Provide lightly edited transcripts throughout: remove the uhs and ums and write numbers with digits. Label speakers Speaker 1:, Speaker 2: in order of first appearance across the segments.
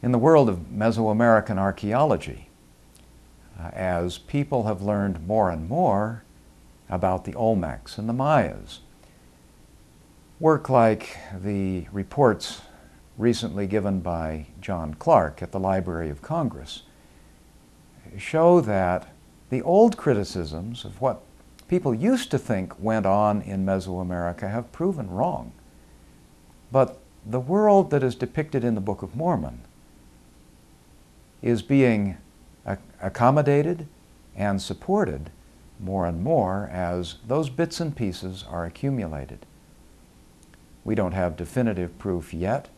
Speaker 1: In the world of Mesoamerican archaeology, as people have learned more and more about the Olmecs and the Mayas, work like the reports recently given by John Clark at the Library of Congress show that the old criticisms of what people used to think went on in Mesoamerica have proven wrong. But the world that is depicted in the Book of Mormon is being accommodated and supported more and more as those bits and pieces are accumulated. We don't have definitive proof yet,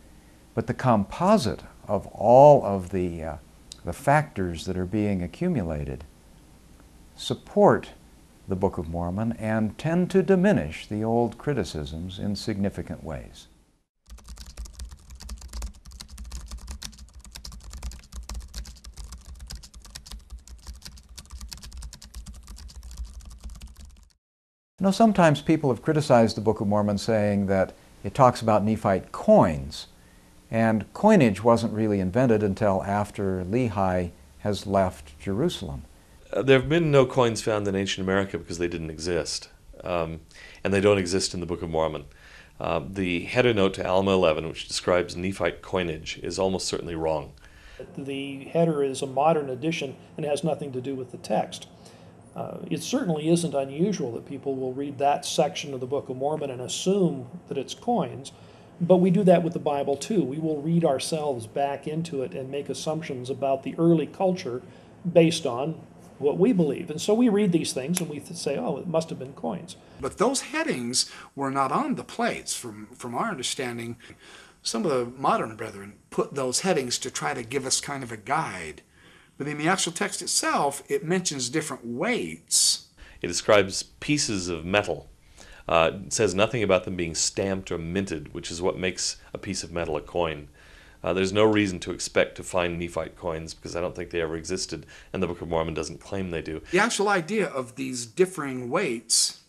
Speaker 1: but the composite of all of the factors that are being accumulated support the Book of Mormon and tend to diminish the old criticisms in significant ways. You know, sometimes people have criticized the Book of Mormon saying that it talks about Nephite coins, and coinage wasn't really invented until after Lehi has left Jerusalem.
Speaker 2: There have been no coins found in ancient America because they didn't exist, and they don't exist in the Book of Mormon. The header note to Alma 11, which describes Nephite coinage, is almost certainly wrong.
Speaker 3: The header is a modern addition and has nothing to do with the text. It certainly isn't unusual that people will read that section of the Book of Mormon and assume that it's coins, but we do that with the Bible too. We will read ourselves back into it and make assumptions about the early culture based on what we believe. And so we read these things and we say, oh, it must have been coins.
Speaker 4: But those headings were not on the plates. From our understanding, some of the modern brethren put those headings to try to give us kind of a guide. But in the actual text itself, it mentions different weights.
Speaker 2: It describes pieces of metal. It says nothing about them being stamped or minted, which is what makes a piece of metal a coin. There's no reason to expect to find Nephite coins because I don't think they ever existed, and the Book of Mormon doesn't claim they do.
Speaker 4: The actual idea of these differing weights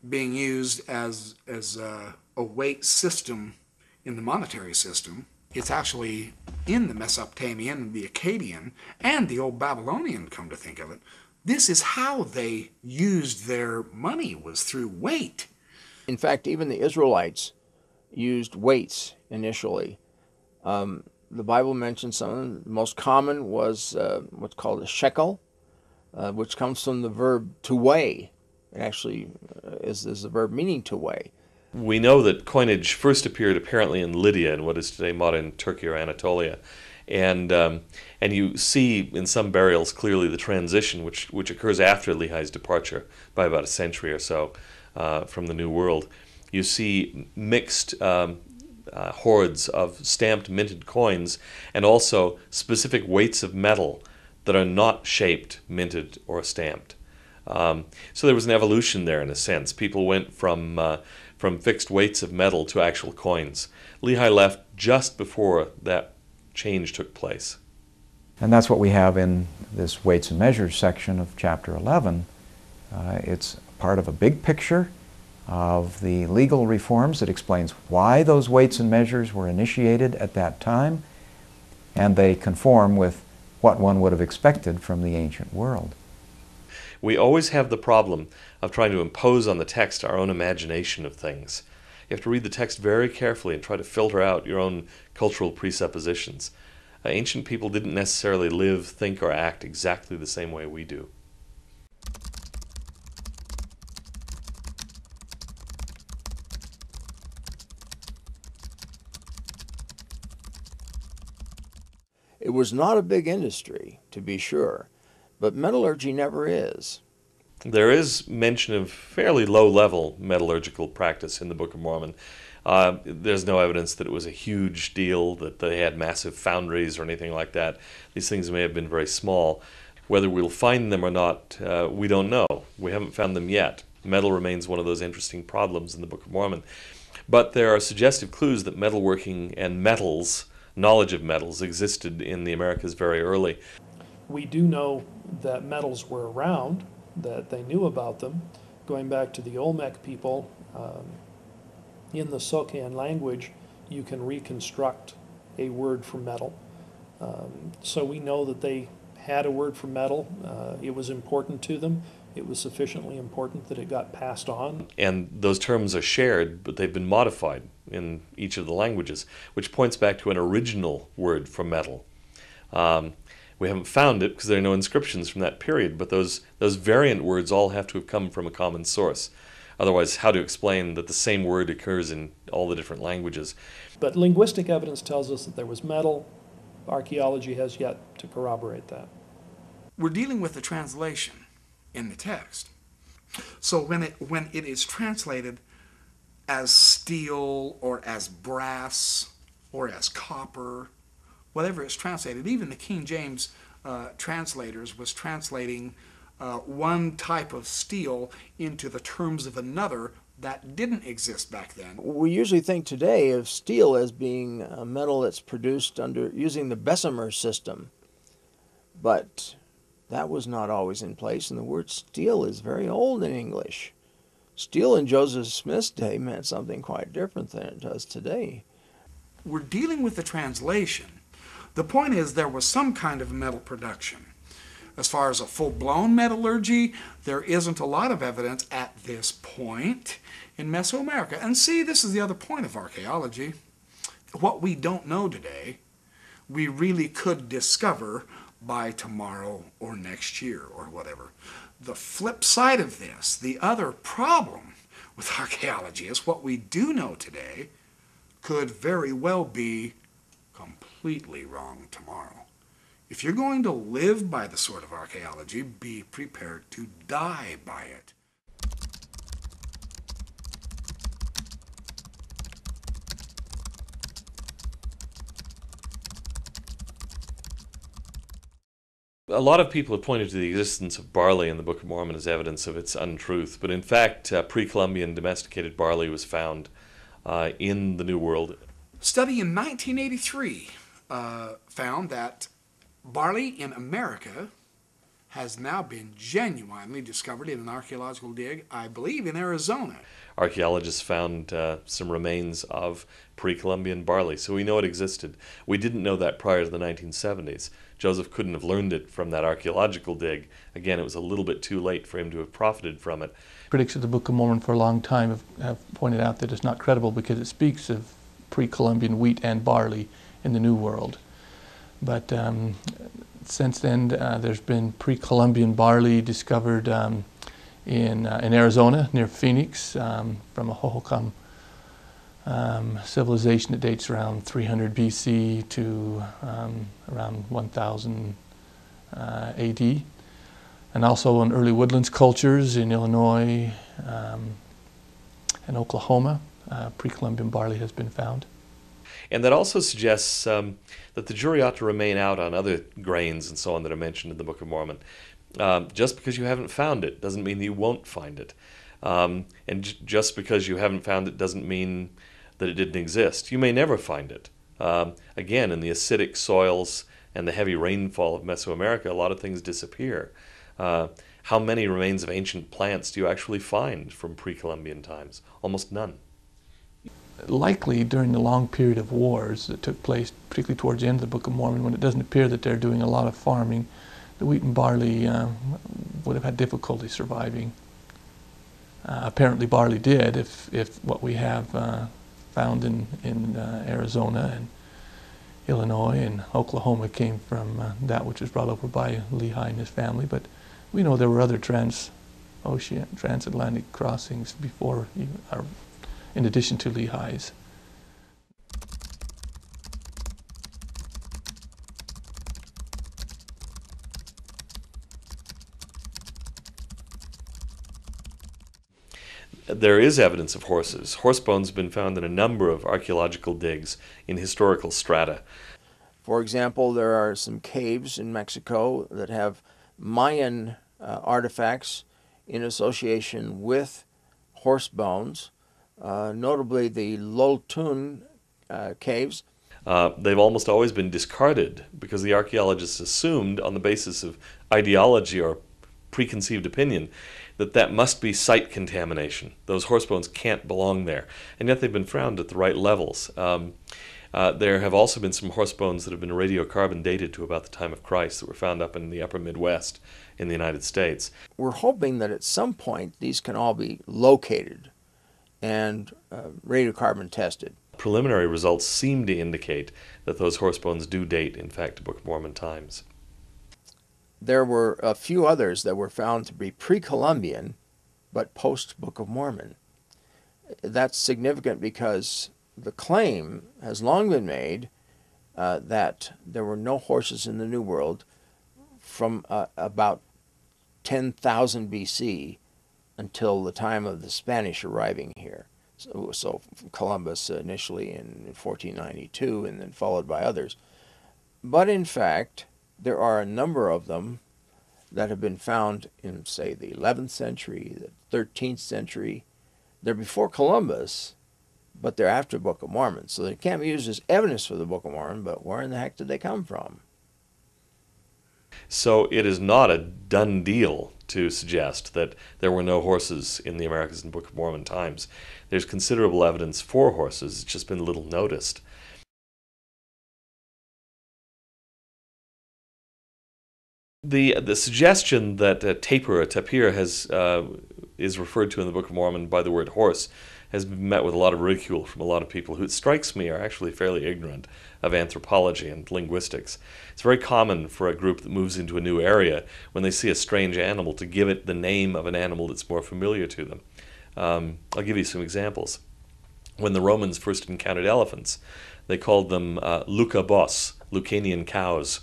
Speaker 4: being used as a weight system in the monetary system, it's actually in the Mesopotamian, the Akkadian, and the Old Babylonian, come to think of it. This is how they used their money, was through weight.
Speaker 5: In fact, even the Israelites used weights initially. The Bible mentions some of them. The most common was what's called a shekel, which comes from the verb to weigh. It actually is the verb meaning to weigh.
Speaker 2: We know that coinage first appeared apparently in Lydia, in what is today modern Turkey or Anatolia. And you see in some burials clearly the transition which occurs after Lehi's departure by about a century or so from the New World. You see mixed hordes of stamped minted coins and also specific weights of metal that are not shaped, minted, or stamped. So there was an evolution there in a sense. People went from fixed weights of metal to actual coins. Lehi left just before that change took place.
Speaker 1: And that's what we have in this weights and measures section of chapter 11. It's part of a big picture of the legal reforms that explains why those weights and measures were initiated at that time, and they conform with what one would have expected from the ancient world.
Speaker 2: We always have the problem of trying to impose on the text our own imagination of things. You have to read the text very carefully and try to filter out your own cultural presuppositions. Ancient people didn't necessarily live, think, or act exactly the same way we do.
Speaker 5: It was not a big industry, to be sure, but metallurgy never is.
Speaker 2: There is mention of fairly low-level metallurgical practice in the Book of Mormon. There's no evidence that it was a huge deal, that they had massive foundries or anything like that. These things may have been very small. Whether we'll find them or not, we don't know. We haven't found them yet. Metal remains one of those interesting problems in the Book of Mormon. But there are suggestive clues that metalworking and metals, knowledge of metals, existed in the Americas very early.
Speaker 3: We do know that metals were around, that they knew about them. Going back to the Olmec people, in the Socan language, you can reconstruct a word for metal. So we know that they had a word for metal. It was important to them. It was sufficiently important that it got passed on.
Speaker 2: And those terms are shared, but they've been modified in each of the languages, which points back to an original word for metal. We haven't found it because there are no inscriptions from that period, but those variant words all have to have come from a common source. Otherwise, how to explain that the same word occurs in all the different languages?
Speaker 3: But linguistic evidence tells us that there was metal. Archaeology has yet to corroborate that.
Speaker 4: We're dealing with the translation in the text. So when it is translated as steel or as brass or as copper, whatever it's translated, even the King James translators was translating one type of steel into the terms of another that didn't exist back then.
Speaker 5: We usually think today of steel as being a metal that's produced using the Bessemer system, but that was not always in place, and the word steel is very old in English. Steel in Joseph Smith's day meant something quite different than it does today.
Speaker 4: We're dealing with the translation. The point is there was some kind of metal production. As far as a full-blown metallurgy, there isn't a lot of evidence at this point in Mesoamerica. And see, this is the other point of archaeology. What we don't know today, we really could discover by tomorrow or next year or whatever. The flip side of this, the other problem with archaeology is what we do know today could very well be completely wrong tomorrow. If you're going to live by the sword of archaeology, be prepared to die by it.
Speaker 2: A lot of people have pointed to the existence of barley in the Book of Mormon as evidence of its untruth, but in fact, pre-Columbian domesticated barley was found in the New World.
Speaker 4: Study in 1983 found that barley in America has now been genuinely discovered in an archaeological dig, I believe, in Arizona.
Speaker 2: Archaeologists found some remains of pre-Columbian barley, so we know it existed. We didn't know that prior to the 1970s. Joseph couldn't have learned it from that archaeological dig. Again, it was a little bit too late for him to have profited from it.
Speaker 6: Critics of the Book of Mormon for a long time have pointed out that it's not credible because it speaks of pre-Columbian wheat and barley in the New World. But since then, there's been pre-Columbian barley discovered in Arizona near Phoenix from a Hohokam civilization that dates around 300 BC to around 1000 AD. And also in early woodlands cultures in Illinois and Oklahoma, pre-Columbian barley has been found.
Speaker 2: And that also suggests that the jury ought to remain out on other grains and so on that are mentioned in the Book of Mormon. Just because you haven't found it doesn't mean that you won't find it. And just because you haven't found it doesn't mean that it didn't exist. You may never find it. Again, in the acidic soils and the heavy rainfall of Mesoamerica, a lot of things disappear. How many remains of ancient plants do you actually find from pre-Columbian times? Almost none.
Speaker 6: Likely during the long period of wars that took place, particularly towards the end of the Book of Mormon, when it doesn't appear that they're doing a lot of farming, the wheat and barley would have had difficulty surviving. Apparently barley did, if what we have found in Arizona and Illinois and Oklahoma came from that which was brought over by Lehi and his family. But we know there were other transatlantic crossings before, in addition to Lehi's.
Speaker 2: There is evidence of horses. Horse bones have been found in a number of archaeological digs in historical strata.
Speaker 5: For example, there are some caves in Mexico that have Mayan artifacts in association with horse bones, notably the Loltun caves.
Speaker 2: They've almost always been discarded because the archaeologists assumed, on the basis of ideology or preconceived opinion, that must be site contamination. Those horse bones can't belong there. And yet they've been found at the right levels. There have also been some horse bones that have been radiocarbon dated to about the time of Christ that were found up in the upper Midwest in the United States.
Speaker 5: We're hoping that at some point these can all be located and radiocarbon tested.
Speaker 2: Preliminary results seem to indicate that those horse bones do date, in fact, to Book of Mormon times.
Speaker 5: There were a few others that were found to be pre-Columbian, but post-Book of Mormon. That's significant because the claim has long been made that there were no horses in the New World from about 10,000 BC until the time of the Spanish arriving here. So Columbus initially in 1492 and then followed by others. But in fact, there are a number of them that have been found in, say, the 11th century, the 13th century. They're before Columbus, but they're after the Book of Mormon. So they can't be used as evidence for the Book of Mormon, but where in the heck did they come from?
Speaker 2: So it is not a done deal to suggest that there were no horses in the Americas in Book of Mormon times. There's considerable evidence for horses. It's just been little noticed. The suggestion that a tapir, a tapir, is referred to in the Book of Mormon by the word horse has been met with a lot of ridicule from a lot of people who, it strikes me, are actually fairly ignorant of anthropology and linguistics. It's very common for a group that moves into a new area, when they see a strange animal, to give it the name of an animal that's more familiar to them. I'll give you some examples. When the Romans first encountered elephants, they called them Lucabos, Lucanian cows,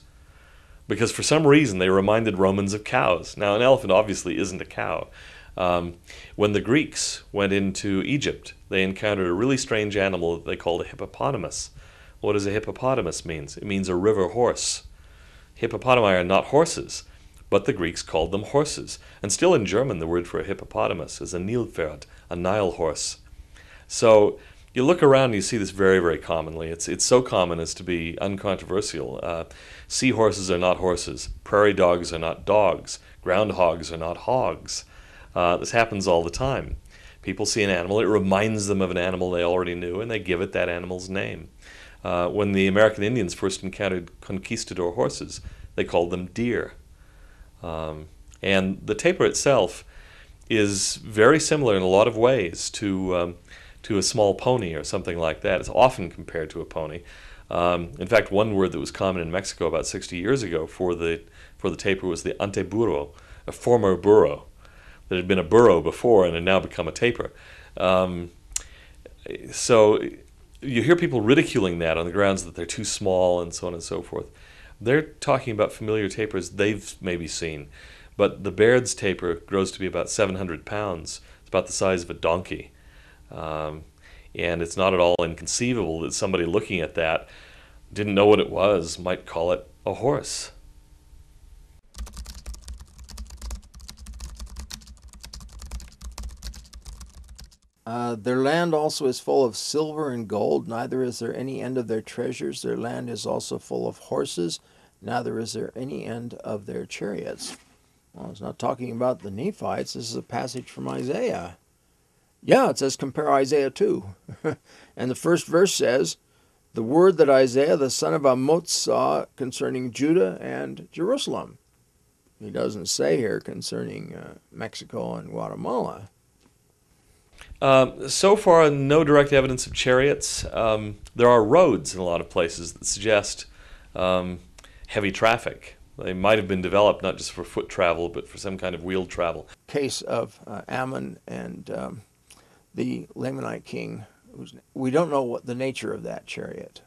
Speaker 2: because for some reason they reminded Romans of cows. Now, an elephant obviously isn't a cow. When the Greeks went into Egypt, they encountered a really strange animal that they called a hippopotamus. What does a hippopotamus mean? It means a river horse. Hippopotami are not horses, but the Greeks called them horses. And still in German, the word for a hippopotamus is a Nilpferd, a Nile horse. So you look around and you see this very, very commonly. It's so common as to be uncontroversial. Seahorses are not horses. Prairie dogs are not dogs. Groundhogs are not hogs. This happens all the time. People see an animal, it reminds them of an animal they already knew, and they give it that animal's name. When the American Indians first encountered conquistador horses, they called them deer. And the tapir itself is very similar in a lot of ways to a small pony or something like that. It's often compared to a pony. In fact, one word that was common in Mexico about 60 years ago for the tapir was the anteburro, a former burro that had been a burro before and had now become a tapir. So you hear people ridiculing that on the grounds that they're too small and so on and so forth. They're talking about familiar tapirs they've maybe seen. But the Baird's tapir grows to be about 700 pounds. It's about the size of a donkey. And it's not at all inconceivable that somebody looking at that didn't know what it was, might call it a horse.
Speaker 5: Their land also is full of silver and gold, neither is there any end of their treasures. Their land is also full of horses, neither is there any end of their chariots. Well, it's not talking about the Nephites. This is a passage from Isaiah. Yeah, it says compare Isaiah 2. And the first verse says, the word that Isaiah the son of Amoz saw concerning Judah and Jerusalem. He doesn't say here concerning Mexico and Guatemala.
Speaker 2: So far, no direct evidence of chariots. There are roads in a lot of places that suggest heavy traffic. They might have been developed not just for foot travel, but for some kind of wheeled travel.
Speaker 5: Case of Ammon and the Lamanite king. We don't know what the nature of that chariot.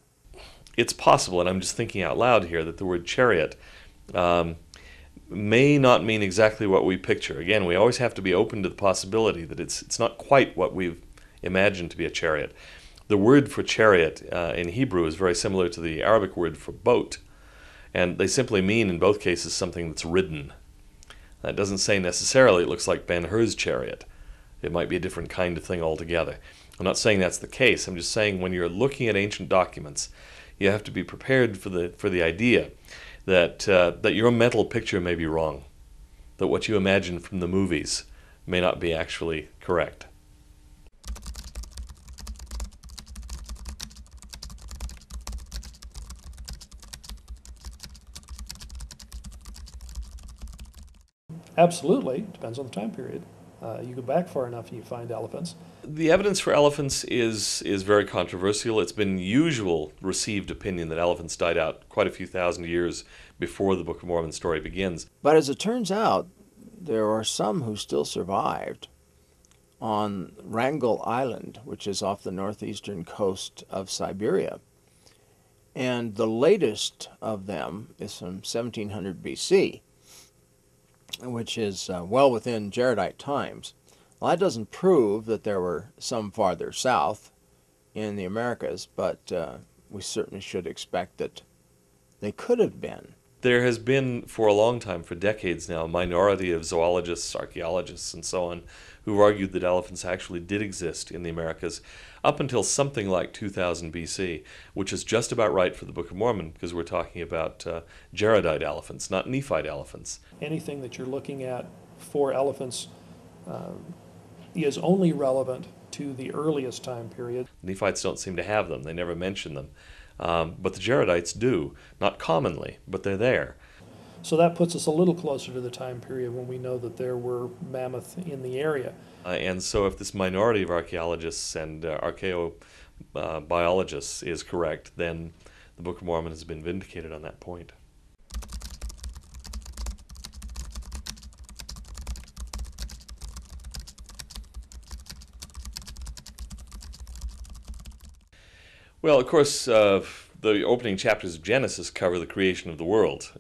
Speaker 2: It's possible, and I'm just thinking out loud here, that the word chariot may not mean exactly what we picture. Again, we always have to be open to the possibility that it's not quite what we've imagined to be a chariot. The word for chariot in Hebrew is very similar to the Arabic word for boat, and they simply mean in both cases something that's ridden. That doesn't say necessarily it looks like Ben-Hur's chariot. It might be a different kind of thing altogether. I'm not saying that's the case. I'm just saying when you're looking at ancient documents, you have to be prepared for the idea that your mental picture may be wrong, that what you imagine from the movies may not be actually correct.
Speaker 3: Absolutely, depends on the time period. You go back far enough and you find elephants.
Speaker 2: The evidence for elephants is very controversial. It's been usual received opinion that elephants died out quite a few thousand years before the Book of Mormon story begins.
Speaker 5: But as it turns out, there are some who still survived on Wrangel Island, which is off the northeastern coast of Siberia. And the latest of them is from 1700 BC, which is well within Jaredite times. Well, that doesn't prove that there were some farther south in the Americas, but we certainly should expect that they could have been.
Speaker 2: There has been, for a long time, for decades now, a minority of zoologists, archaeologists, and so on, who've argued that elephants actually did exist in the Americas up until something like 2000 BC, which is just about right for the Book of Mormon, because we're talking about Jaredite elephants, not Nephite elephants.
Speaker 3: Anything that you're looking at for elephants is only relevant to the earliest time period.
Speaker 2: Nephites don't seem to have them. They never mention them. But the Jaredites do, not commonly, but they're there.
Speaker 3: So that puts us a little closer to the time period when we know that there were mammoth in the area.
Speaker 2: And so if this minority of archaeologists and archaeobiologists is correct, then the Book of Mormon has been vindicated on that point. Well, of course, the opening chapters of Genesis cover the creation of the world.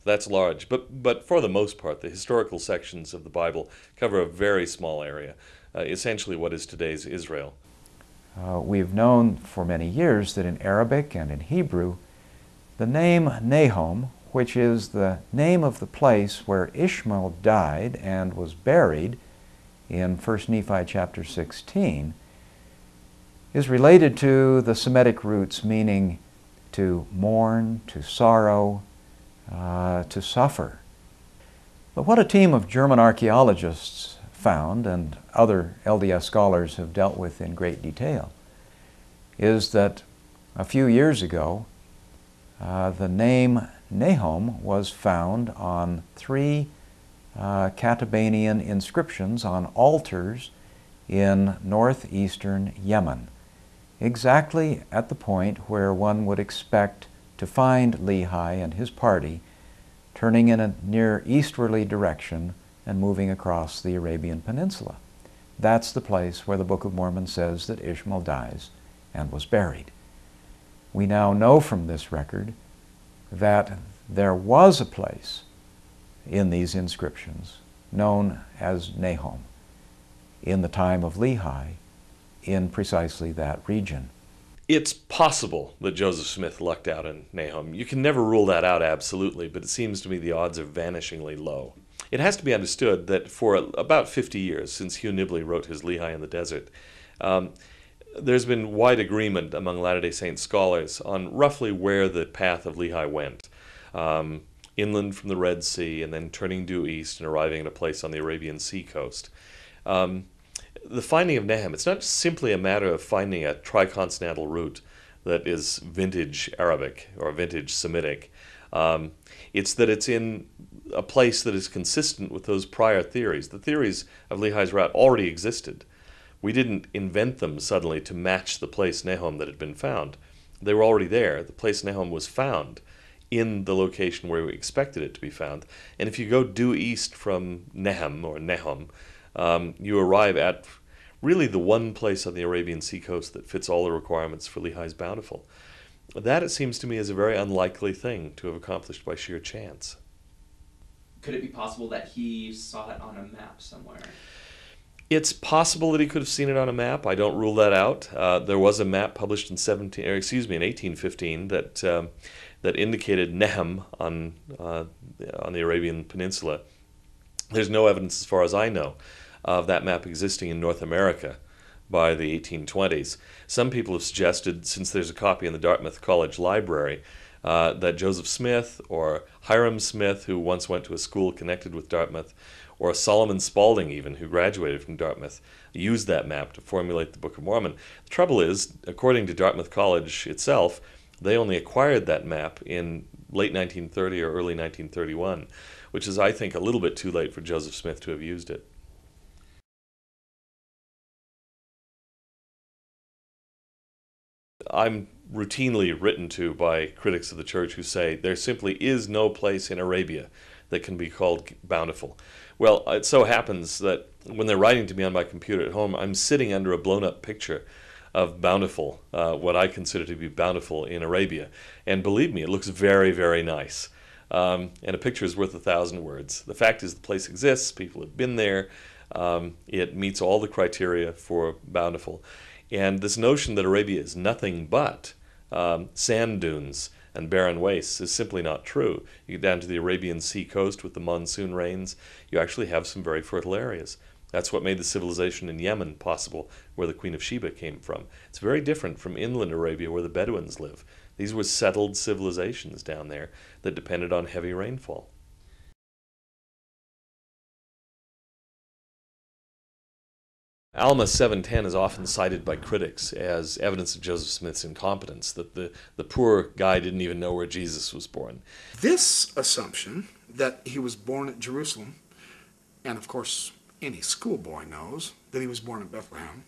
Speaker 2: That's large, but for the most part, the historical sections of the Bible cover a very small area, essentially what is today's Israel.
Speaker 1: We've known for many years that in Arabic and in Hebrew, the name Nahom, which is the name of the place where Ishmael died and was buried in 1 Nephi chapter 16, is related to the Semitic roots meaning to mourn, to sorrow, to suffer. But what a team of German archaeologists found, and other LDS scholars have dealt with in great detail, is that a few years ago the name Nahom was found on 3 Katabanian inscriptions on altars in northeastern Yemen, exactly at the point where one would expect to find Lehi and his party turning in a near easterly direction and moving across the Arabian Peninsula. That's the place where the Book of Mormon says that Ishmael dies and was buried. We now know from this record that there was a place in these inscriptions known as Nahom in the time of Lehi in precisely that region.
Speaker 2: It's possible that Joseph Smith lucked out in Nahom. You can never rule that out absolutely, but it seems to me the odds are vanishingly low. It has to be understood that for about 50 years, since Hugh Nibley wrote his Lehi in the Desert, there's been wide agreement among Latter-day Saint scholars on roughly where the path of Lehi went. Inland from the Red Sea and then turning due east and arriving at a place on the Arabian Sea coast. The finding of Nahom, it's not simply a matter of finding a tricontinental route that is vintage Arabic or vintage Semitic. It's that it's in a place that is consistent with those prior theories. The theories of Lehi's route already existed. We didn't invent them suddenly to match the place Nahom that had been found. They were already there. The place Nahom was found in the location where we expected it to be found. And if you go due east from Nahom, or Nahom, you arrive at really the one place on the Arabian Sea coast that fits all the requirements for Lehi's Bountiful. That, it seems to me, is a very unlikely thing to have accomplished by sheer chance.
Speaker 7: Could it be possible that he saw it on a map somewhere?
Speaker 2: It's possible that he could have seen it on a map. I don't rule that out. There was a map published in 1815 that indicated Nahom on the Arabian Peninsula. There's no evidence, as far as I know, of that map existing in North America by the 1820s. Some people have suggested, since there's a copy in the Dartmouth College Library, that Joseph Smith or Hiram Smith, who once went to a school connected with Dartmouth, or Solomon Spaulding even, who graduated from Dartmouth, used that map to formulate the Book of Mormon. The trouble is, according to Dartmouth College itself, they only acquired that map in late 1930 or early 1931, which is, I think, a little bit too late for Joseph Smith to have used it. I'm routinely written to by critics of the church who say there simply is no place in Arabia that can be called bountiful. Well, it so happens that when they're writing to me on my computer at home, I'm sitting under a blown-up picture of bountiful, what I consider to be bountiful in Arabia. And believe me, it looks very, very nice. And a picture is worth 1,000 words. The fact is the place exists, people have been there, it meets all the criteria for bountiful. And this notion that Arabia is nothing but sand dunes and barren wastes is simply not true. You get down to the Arabian Sea coast with the monsoon rains, you actually have some very fertile areas. That's what made the civilization in Yemen possible, where the Queen of Sheba came from. It's very different from inland Arabia, where the Bedouins live. These were settled civilizations down there that depended on heavy rainfall. Alma 7:10 is often cited by critics as evidence of Joseph Smith's incompetence, that the poor guy didn't even know where Jesus was born.
Speaker 4: This assumption that he was born at Jerusalem, and of course any schoolboy knows that he was born in Bethlehem,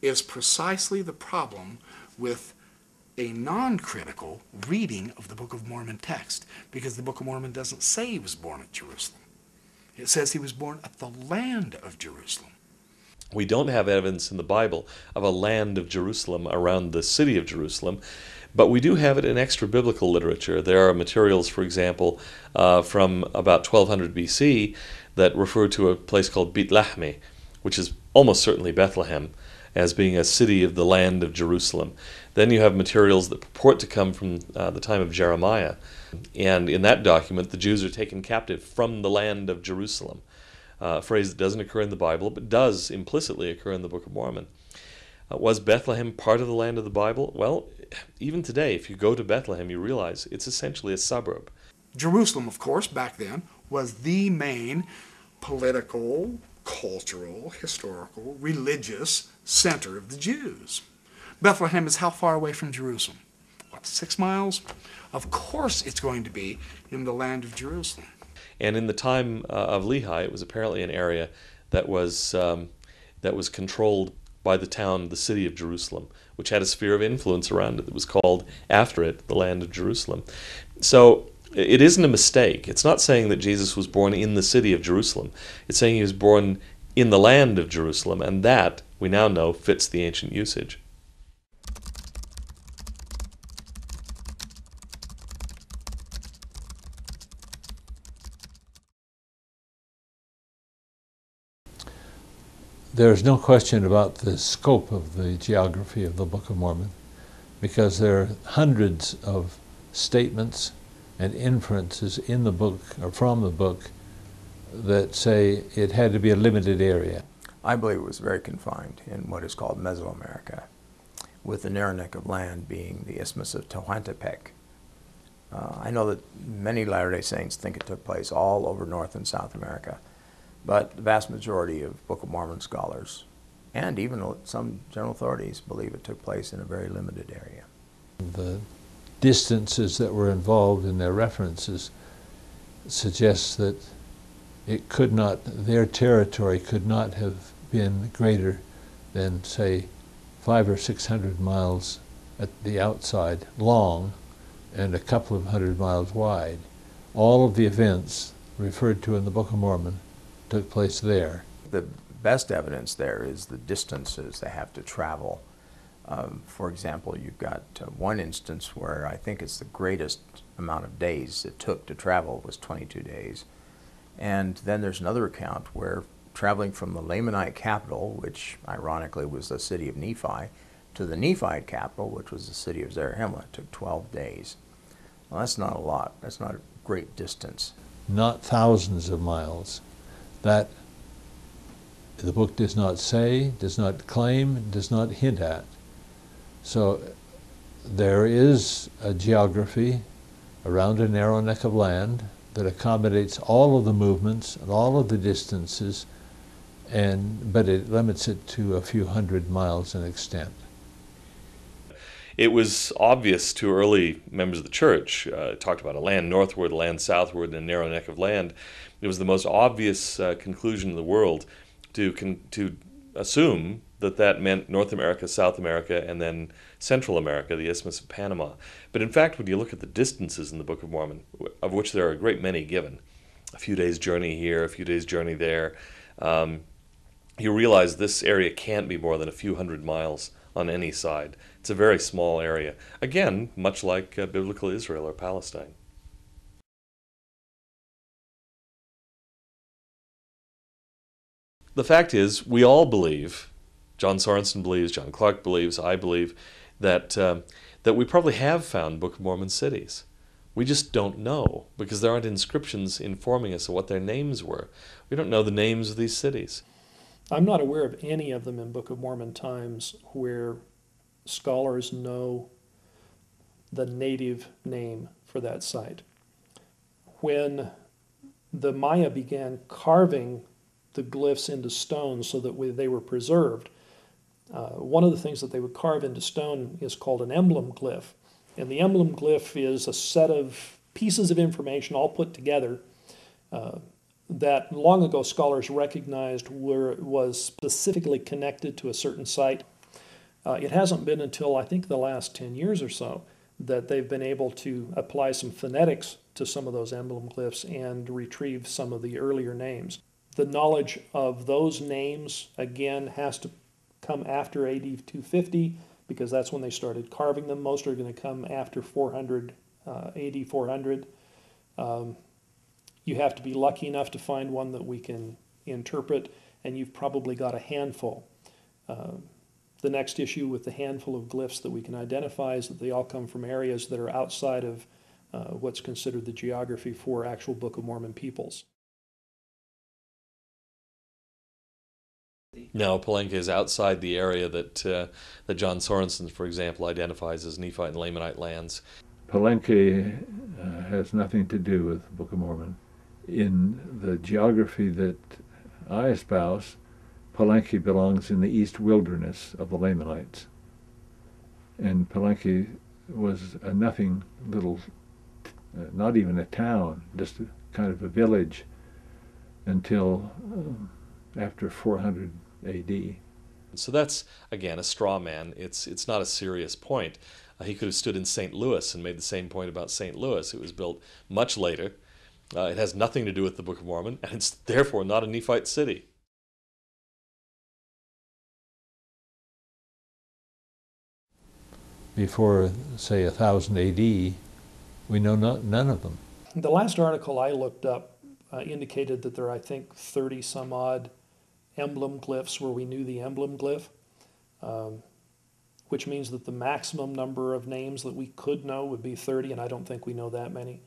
Speaker 4: is precisely the problem with a non-critical reading of the Book of Mormon text, because the Book of Mormon doesn't say he was born at Jerusalem. It says he was born at the land of Jerusalem.
Speaker 2: We don't have evidence in the Bible of a land of Jerusalem around the city of Jerusalem, but we do have it in extra-biblical literature. There are materials, for example, from about 1200 BC that refer to a place called Beit Lahmi, which is almost certainly Bethlehem, as being a city of the land of Jerusalem. Then you have materials that purport to come from the time of Jeremiah, and in that document the Jews are taken captive from the land of Jerusalem. A phrase that doesn't occur in the Bible, but does implicitly occur in the Book of Mormon. Was Bethlehem part of the land of the Bible? Well, even today, if you go to Bethlehem, you realize it's essentially a suburb.
Speaker 4: Jerusalem, of course, back then, was the main political, cultural, historical, religious center of the Jews. Bethlehem is how far away from Jerusalem? What, 6 miles? Of course it's going to be in the land of Jerusalem.
Speaker 2: And in the time of Lehi, it was apparently an area that was controlled by the town, the city of Jerusalem, which had a sphere of influence around it that was called, after it, the land of Jerusalem. So it isn't a mistake. It's not saying that Jesus was born in the city of Jerusalem. It's saying he was born in the land of Jerusalem, and that, we now know, fits the ancient usage.
Speaker 6: There's no question about the scope of the geography of the Book of Mormon, because there are hundreds of statements and inferences in the book, or from the book, that say it had to be a limited area.
Speaker 5: I believe it was very confined in what is called Mesoamerica, with the narrow neck of land being the Isthmus of Tehuantepec. I know that many Latter-day Saints think it took place all over North and South America, but the vast majority of Book of Mormon scholars, and even some general authorities, believe it took place in a very limited area.
Speaker 6: The distances that were involved in their references suggest that it could not, their territory could not have been greater than, say, 500 or 600 miles at the outside long and a couple of hundred miles wide. All of the events referred to in the Book of Mormon took place there.
Speaker 5: The best evidence there is the distances they have to travel. For example, you've got one instance where I think it's the greatest amount of days it took to travel was 22 days. And then there's another account where traveling from the Lamanite capital, which ironically was the city of Nephi, to the Nephite capital, which was the city of Zarahemla, took 12 days. Well, that's not a lot. That's not a great distance.
Speaker 6: Not thousands of miles. That the book does not say, does not claim, does not hint at. So there is a geography around a narrow neck of land that accommodates all of the movements and all of the distances, but it limits it to a few hundred miles in extent.
Speaker 2: It was obvious to early members of the church. It talked about a land northward, a land southward, and a narrow neck of land. It was the most obvious conclusion in the world to assume that that meant North America, South America, and then Central America, the Isthmus of Panama. But in fact, when you look at the distances in the Book of Mormon, of which there are a great many given, a few days' journey here, a few days' journey there, you realize this area can't be more than a few hundred miles on any side. It's a very small area. Again, much like biblical Israel or Palestine. The fact is, we all believe, John Sorensen believes, John Clark believes, I believe, that we probably have found Book of Mormon cities. We just don't know, because there aren't inscriptions informing us of what their names were. We don't know the names of these cities.
Speaker 3: I'm not aware of any of them in Book of Mormon times where scholars know the native name for that site. When the Maya began carving the glyphs into stone so that they were preserved, one of the things that they would carve into stone is called an emblem glyph. And the emblem glyph is a set of pieces of information all put together that long ago scholars recognized was specifically connected to a certain site. It hasn't been until I think the last 10 years or so that they've been able to apply some phonetics to some of those emblem glyphs and retrieve some of the earlier names. The knowledge of those names, again, has to come after AD 250 because that's when they started carving them. Most are going to come after 400, AD 400. You have to be lucky enough to find one that we can interpret, and you've probably got a handful. The next issue with the handful of glyphs that we can identify is that they all come from areas that are outside of what's considered the geography for actual Book of Mormon peoples.
Speaker 2: No, Palenque is outside the area that John Sorensen, for example, identifies as Nephite and Lamanite lands.
Speaker 8: Palenque has nothing to do with the Book of Mormon. In the geography that I espouse, Palenque belongs in the east wilderness of the Lamanites. And Palenque was a nothing little, not even a town, just a kind of a village until after 400 AD.
Speaker 2: So that's, again, a straw man. It's not a serious point. He could have stood in St. Louis and made the same point about St. Louis. It was built much later. It has nothing to do with the Book of Mormon, and it's therefore not a Nephite city.
Speaker 8: Before, say, 1000 AD, we know none of them.
Speaker 3: The last article I looked up indicated that there are, I think, 30 some odd emblem glyphs where we knew the emblem glyph, which means that the maximum number of names that we could know would be 30, and I don't think we know that many.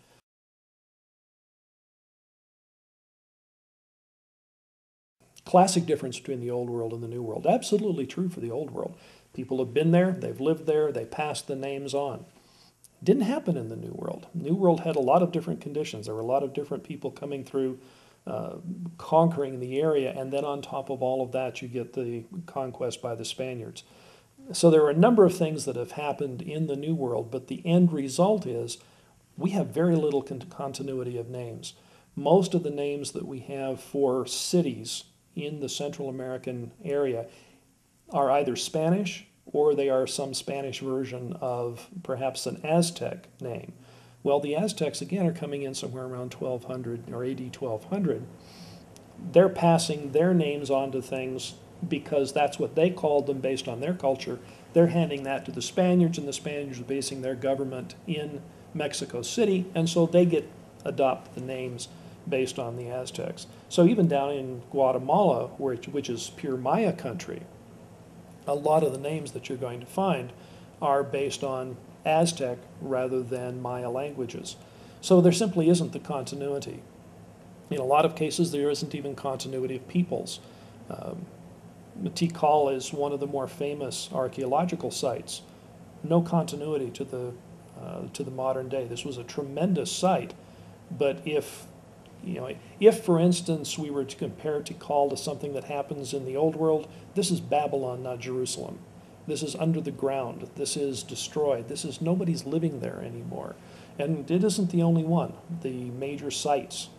Speaker 3: Classic difference between the Old World and the New World. Absolutely true for the Old World. People have been there, they've lived there, they passed the names on. Didn't happen in the New World. New World had a lot of different conditions. There were a lot of different people coming through, conquering the area, and then on top of all of that, you get the conquest by the Spaniards. So there are a number of things that have happened in the New World, but the end result is we have very little continuity of names. Most of the names that we have for cities in the Central American area are either Spanish or they are some Spanish version of perhaps an Aztec name. Well, the Aztecs, again, are coming in somewhere around 1200 or AD 1200. They're passing their names on to things because that's what they called them based on their culture. They're handing that to the Spaniards, and the Spaniards are basing their government in Mexico City, and so they adopt the names based on the Aztecs. So even down in Guatemala, which is pure Maya country, a lot of the names that you're going to find are based on Aztec rather than Maya languages. So there simply isn't the continuity. In a lot of cases, there isn't even continuity of peoples. Tikal is one of the more famous archaeological sites. No continuity to the modern day. This was a tremendous site, but if, for instance, we were to compare Tikal to something that happens in the Old World, this is Babylon, not Jerusalem. This is under the ground. This is destroyed. Nobody's living there anymore. And it isn't the only one. The major sites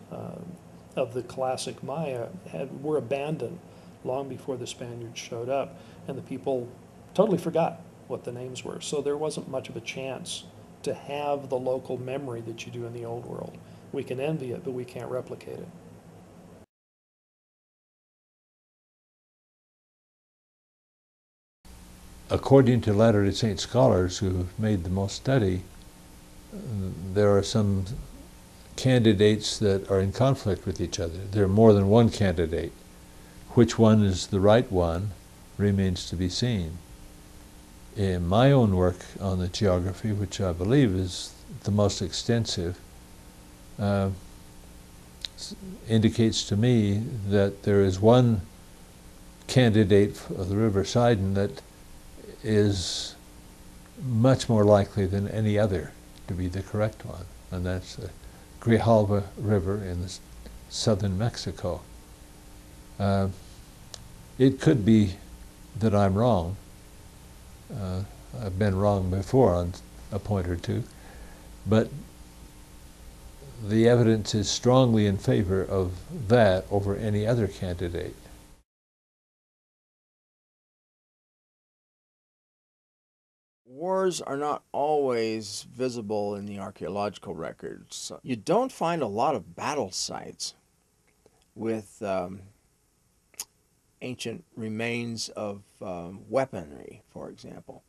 Speaker 3: of the classic Maya were abandoned long before the Spaniards showed up, and the people totally forgot what the names were. So there wasn't much of a chance to have the local memory that you do in the Old World. We can envy it, but we can't replicate it.
Speaker 8: According to Latter-day Saint scholars who have made the most study, there are some candidates that are in conflict with each other. There are more than one candidate. Which one is the right one remains to be seen. In my own work on the geography, which I believe is the most extensive, indicates to me that there is one candidate of the River Sidon that is much more likely than any other to be the correct one, and that's the Grijalva River in southern Mexico. It could be that I'm wrong. I've been wrong before on a point or two, but the evidence is strongly in favor of that over any other candidate.
Speaker 5: Wars are not always visible in the archaeological records. You don't find a lot of battle sites with ancient remains of weaponry, for example.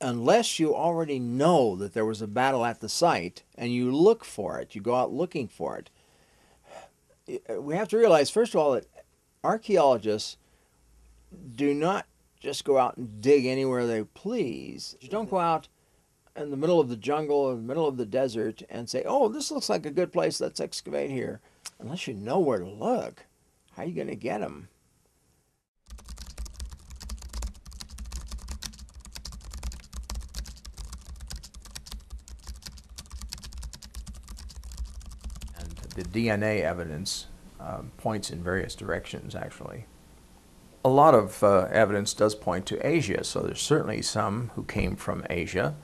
Speaker 5: Unless you already know that there was a battle at the site and you look for it, you go out looking for it. We have to realize, first of all, that archaeologists do not just go out and dig anywhere they please. You don't go out in the middle of the jungle or the middle of the desert and say, oh, this looks like a good place, let's excavate here. Unless you know where to look, how are you going to get them? And the DNA evidence points in various directions, actually. A lot of evidence does point to Asia, so there's certainly some who came from Asia.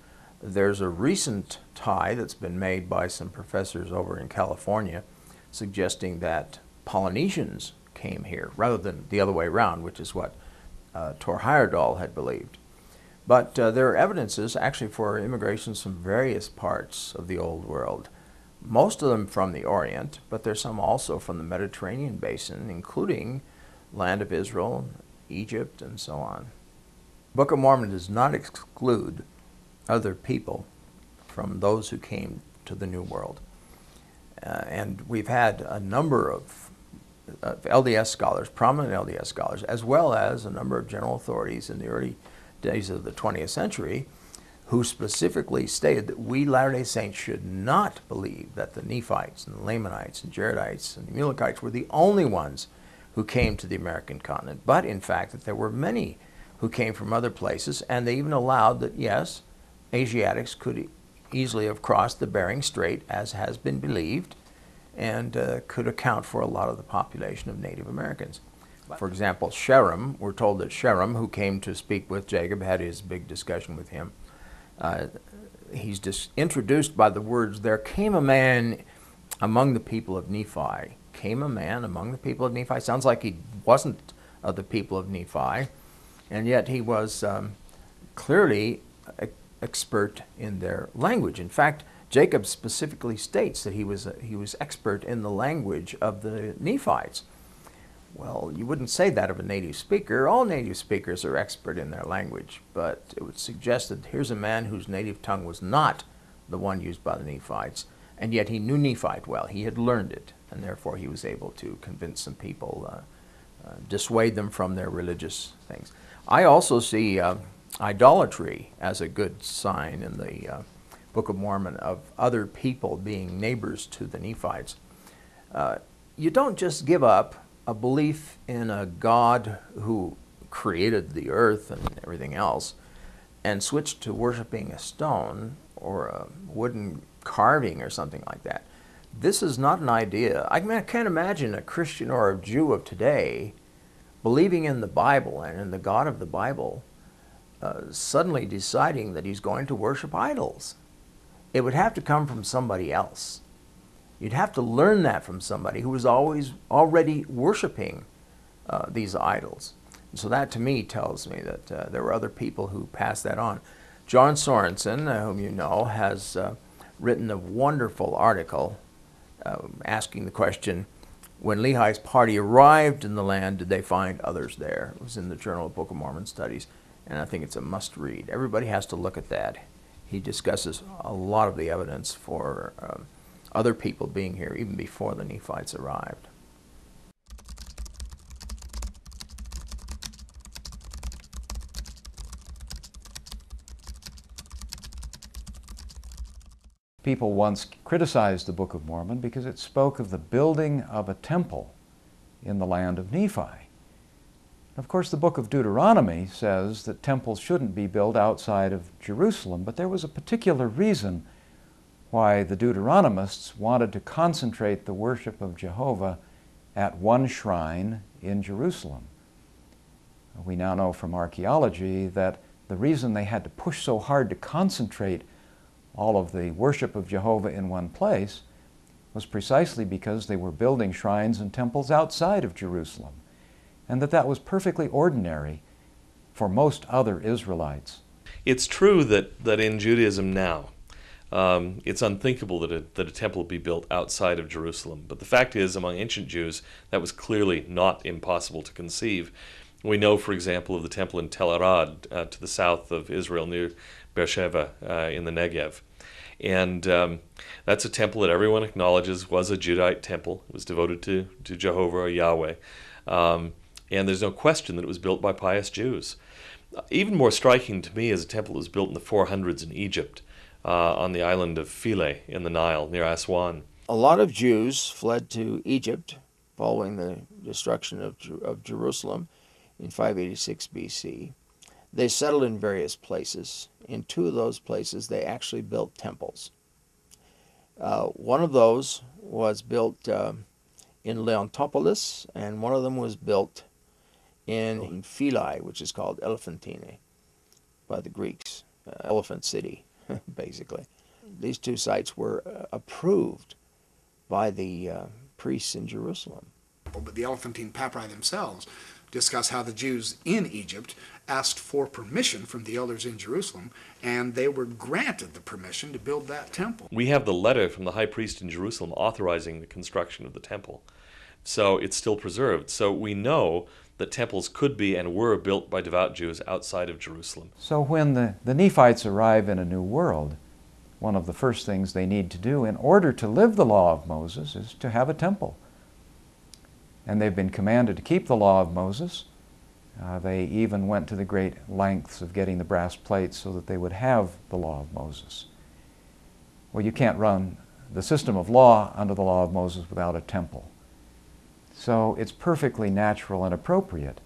Speaker 5: There's a recent tie that's been made by some professors over in California suggesting that Polynesians came here, rather than the other way around, which is what Thor Heyerdahl had believed. But there are evidences actually for immigrations from various parts of the Old World. Most of them from the Orient, but there's some also from the Mediterranean basin, including land of Israel, Egypt, and so on. Book of Mormon does not exclude other people from those who came to the New World. And we've had a number of LDS scholars, prominent LDS scholars, as well as a number of general authorities in the early days of the 20th century who specifically stated that we Latter-day Saints should not believe that the Nephites and the Lamanites and Jaredites and the Mulekites were the only ones who came to the American continent, but in fact that there were many who came from other places, and they even allowed that, yes, Asiatics could easily have crossed the Bering Strait, as has been believed, and could account for a lot of the population of Native Americans. For example, Sherem, we're told that Sherem, who came to speak with Jacob, had his big discussion with him. He's just introduced by the words, there came a man among the people of Nephi. Came a man among the people of Nephi. Sounds like he wasn't of the people of Nephi, and yet he was clearly expert in their language. In fact, Jacob specifically states that he was expert in the language of the Nephites. Well, you wouldn't say that of a native speaker. All native speakers are expert in their language, but it would suggest that here's a man whose native tongue was not the one used by the Nephites, and yet he knew Nephite well. He had learned it, and therefore he was able to convince some people, dissuade them from their religious things. I also see idolatry as a good sign in the Book of Mormon of other people being neighbors to the Nephites. You don't just give up a belief in a God who created the earth and everything else and switch to worshiping a stone or a wooden carving or something like that. This is not an idea. I can't imagine a Christian or a Jew of today believing in the Bible and in the God of the Bible suddenly deciding that he's going to worship idols. It would have to come from somebody else. You'd have to learn that from somebody who was already worshiping these idols. And so that to me tells me that there were other people who passed that on. John Sorensen, whom you know, has written a wonderful article asking the question, when Lehi's party arrived in the land, did they find others there? It was in the Journal of Book of Mormon Studies, and I think it's a must-read. Everybody has to look at that. He discusses a lot of the evidence for other people being here even before the Nephites arrived.
Speaker 1: People once criticized the Book of Mormon because it spoke of the building of a temple in the land of Nephi. Of course, the book of Deuteronomy says that temples shouldn't be built outside of Jerusalem, but there was a particular reason why the Deuteronomists wanted to concentrate the worship of Jehovah at one shrine in Jerusalem. We now know from archaeology that the reason they had to push so hard to concentrate all of the worship of Jehovah in one place was precisely because they were building shrines and temples outside of Jerusalem, and that was perfectly ordinary for most other Israelites.
Speaker 2: It's true that in Judaism now, it's unthinkable that a temple be built outside of Jerusalem. But the fact is, among ancient Jews, that was clearly not impossible to conceive. We know, for example, of the temple in Tel Arad to the south of Israel, near Beersheba in the Negev. And that's a temple that everyone acknowledges was a Judite temple. It was devoted to Jehovah or Yahweh. And there's no question that it was built by pious Jews. Even more striking to me is a temple that was built in the 400s in Egypt on the island of Philae in the Nile near Aswan.
Speaker 5: A lot of Jews fled to Egypt following the destruction of Jerusalem in 586 BC. They settled in various places. In two of those places, they actually built temples. One of those was built in Leontopolis, and one of them was built in Philae, which is called Elephantine by the Greeks, Elephant City, basically. These two sites were approved by the priests in Jerusalem.
Speaker 4: But the Elephantine papyri themselves discuss how the Jews in Egypt asked for permission from the elders in Jerusalem, and they were granted the permission to build that temple.
Speaker 2: We have the letter from the high priest in Jerusalem authorizing the construction of the temple. So it's still preserved. So we know that temples could be and were built by devout Jews outside of Jerusalem.
Speaker 1: So when the Nephites arrive in a new world, one of the first things they need to do in order to live the law of Moses is to have a temple. And they've been commanded to keep the law of Moses. They even went to the great lengths of getting the brass plates so that they would have the law of Moses. Well, you can't run the system of law under the law of Moses without a temple. So it's perfectly natural and appropriate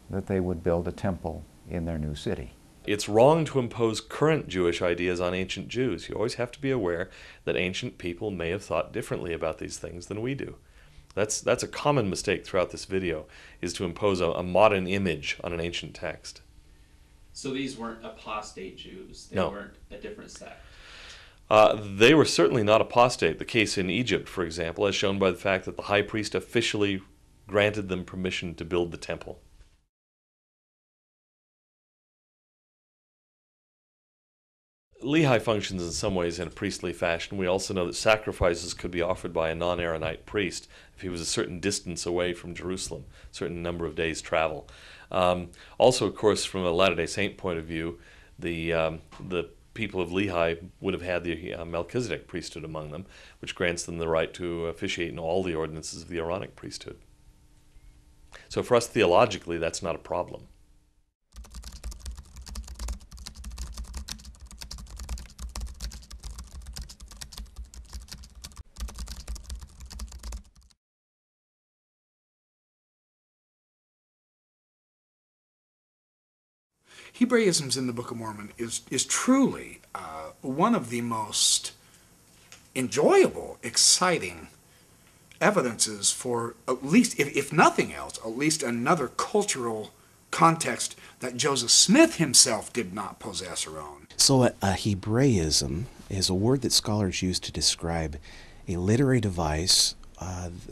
Speaker 1: that they would build a temple in their new city.
Speaker 2: It's wrong to impose current Jewish ideas on ancient Jews. You always have to be aware that ancient people may have thought differently about these things than we do. That's a common mistake throughout this video, is to impose a modern image on an ancient text.
Speaker 7: So these weren't apostate Jews? They
Speaker 2: No.
Speaker 7: weren't a different sect?
Speaker 2: They were certainly not apostate. The case in Egypt, for example, as shown by the fact that the high priest officially granted them permission to build the temple. Lehi functions in some ways in a priestly fashion. We also know that sacrifices could be offered by a non-Aaronite priest if he was a certain distance away from Jerusalem, a certain number of days' travel. Also, of course, from a Latter-day Saint point of view, the people of Lehi would have had the Melchizedek priesthood among them, which grants them the right to officiate in all the ordinances of the Aaronic priesthood. So for us, theologically, that's not a problem.
Speaker 4: Hebraisms in the Book of Mormon is truly one of the most enjoyable, exciting evidences for, at least, if nothing else, at least another cultural context that Joseph Smith himself did not possess or own.
Speaker 9: So a Hebraism is a word that scholars use to describe a literary device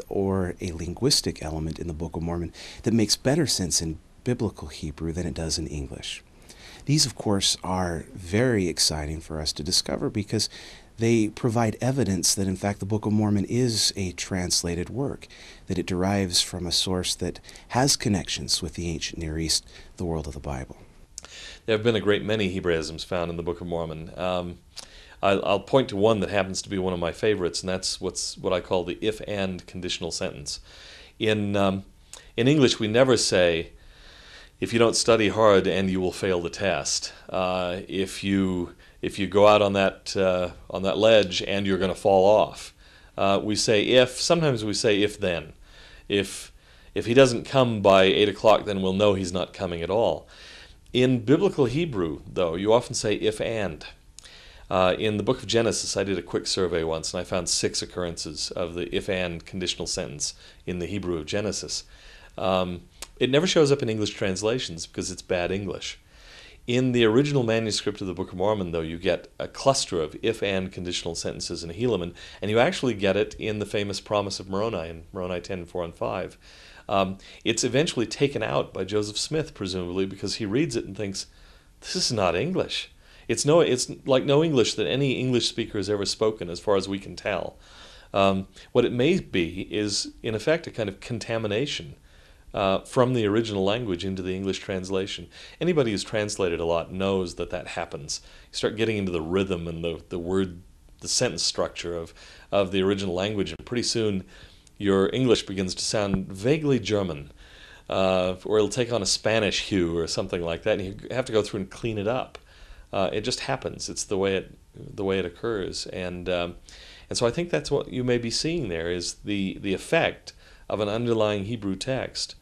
Speaker 9: or a linguistic element in the Book of Mormon that makes better sense in biblical Hebrew than it does in English. These, of course, are very exciting for us to discover because they provide evidence that, in fact, the Book of Mormon is a translated work, that it derives from a source that has connections with the ancient Near East, the world of the Bible.
Speaker 2: There have been a great many Hebraisms found in the Book of Mormon. I'll point to one that happens to be one of my favorites, and that's what I call the if-and conditional sentence. In English, we never say, if you don't study hard and you will fail the test. If you go out on that ledge and you're going to fall off. We say if. Sometimes we say if then. If he doesn't come by 8 o'clock, then we'll know he's not coming at all. In biblical Hebrew, though, you often say if and. In the book of Genesis, I did a quick survey once, and I found 6 occurrences of the if and conditional sentence in the Hebrew of Genesis. It never shows up in English translations because it's bad English. In the original manuscript of the Book of Mormon, though, you get a cluster of if-and conditional sentences in Helaman, and you actually get it in the famous Promise of Moroni in Moroni 10, 4, and 5. It's eventually taken out by Joseph Smith, presumably, because he reads it and thinks, this is not English. It's like no English that any English speaker has ever spoken, as far as we can tell. What it may be is, in effect, a kind of contamination from the original language into the English translation. Anybody who's translated a lot knows that happens. You start getting into the rhythm and the sentence structure of the original language, and pretty soon your English begins to sound vaguely German, or it'll take on a Spanish hue or something like that, and you have to go through and clean it up. It just happens. It's the way it occurs, and so I think that's what you may be seeing there is the effect of an underlying Hebrew text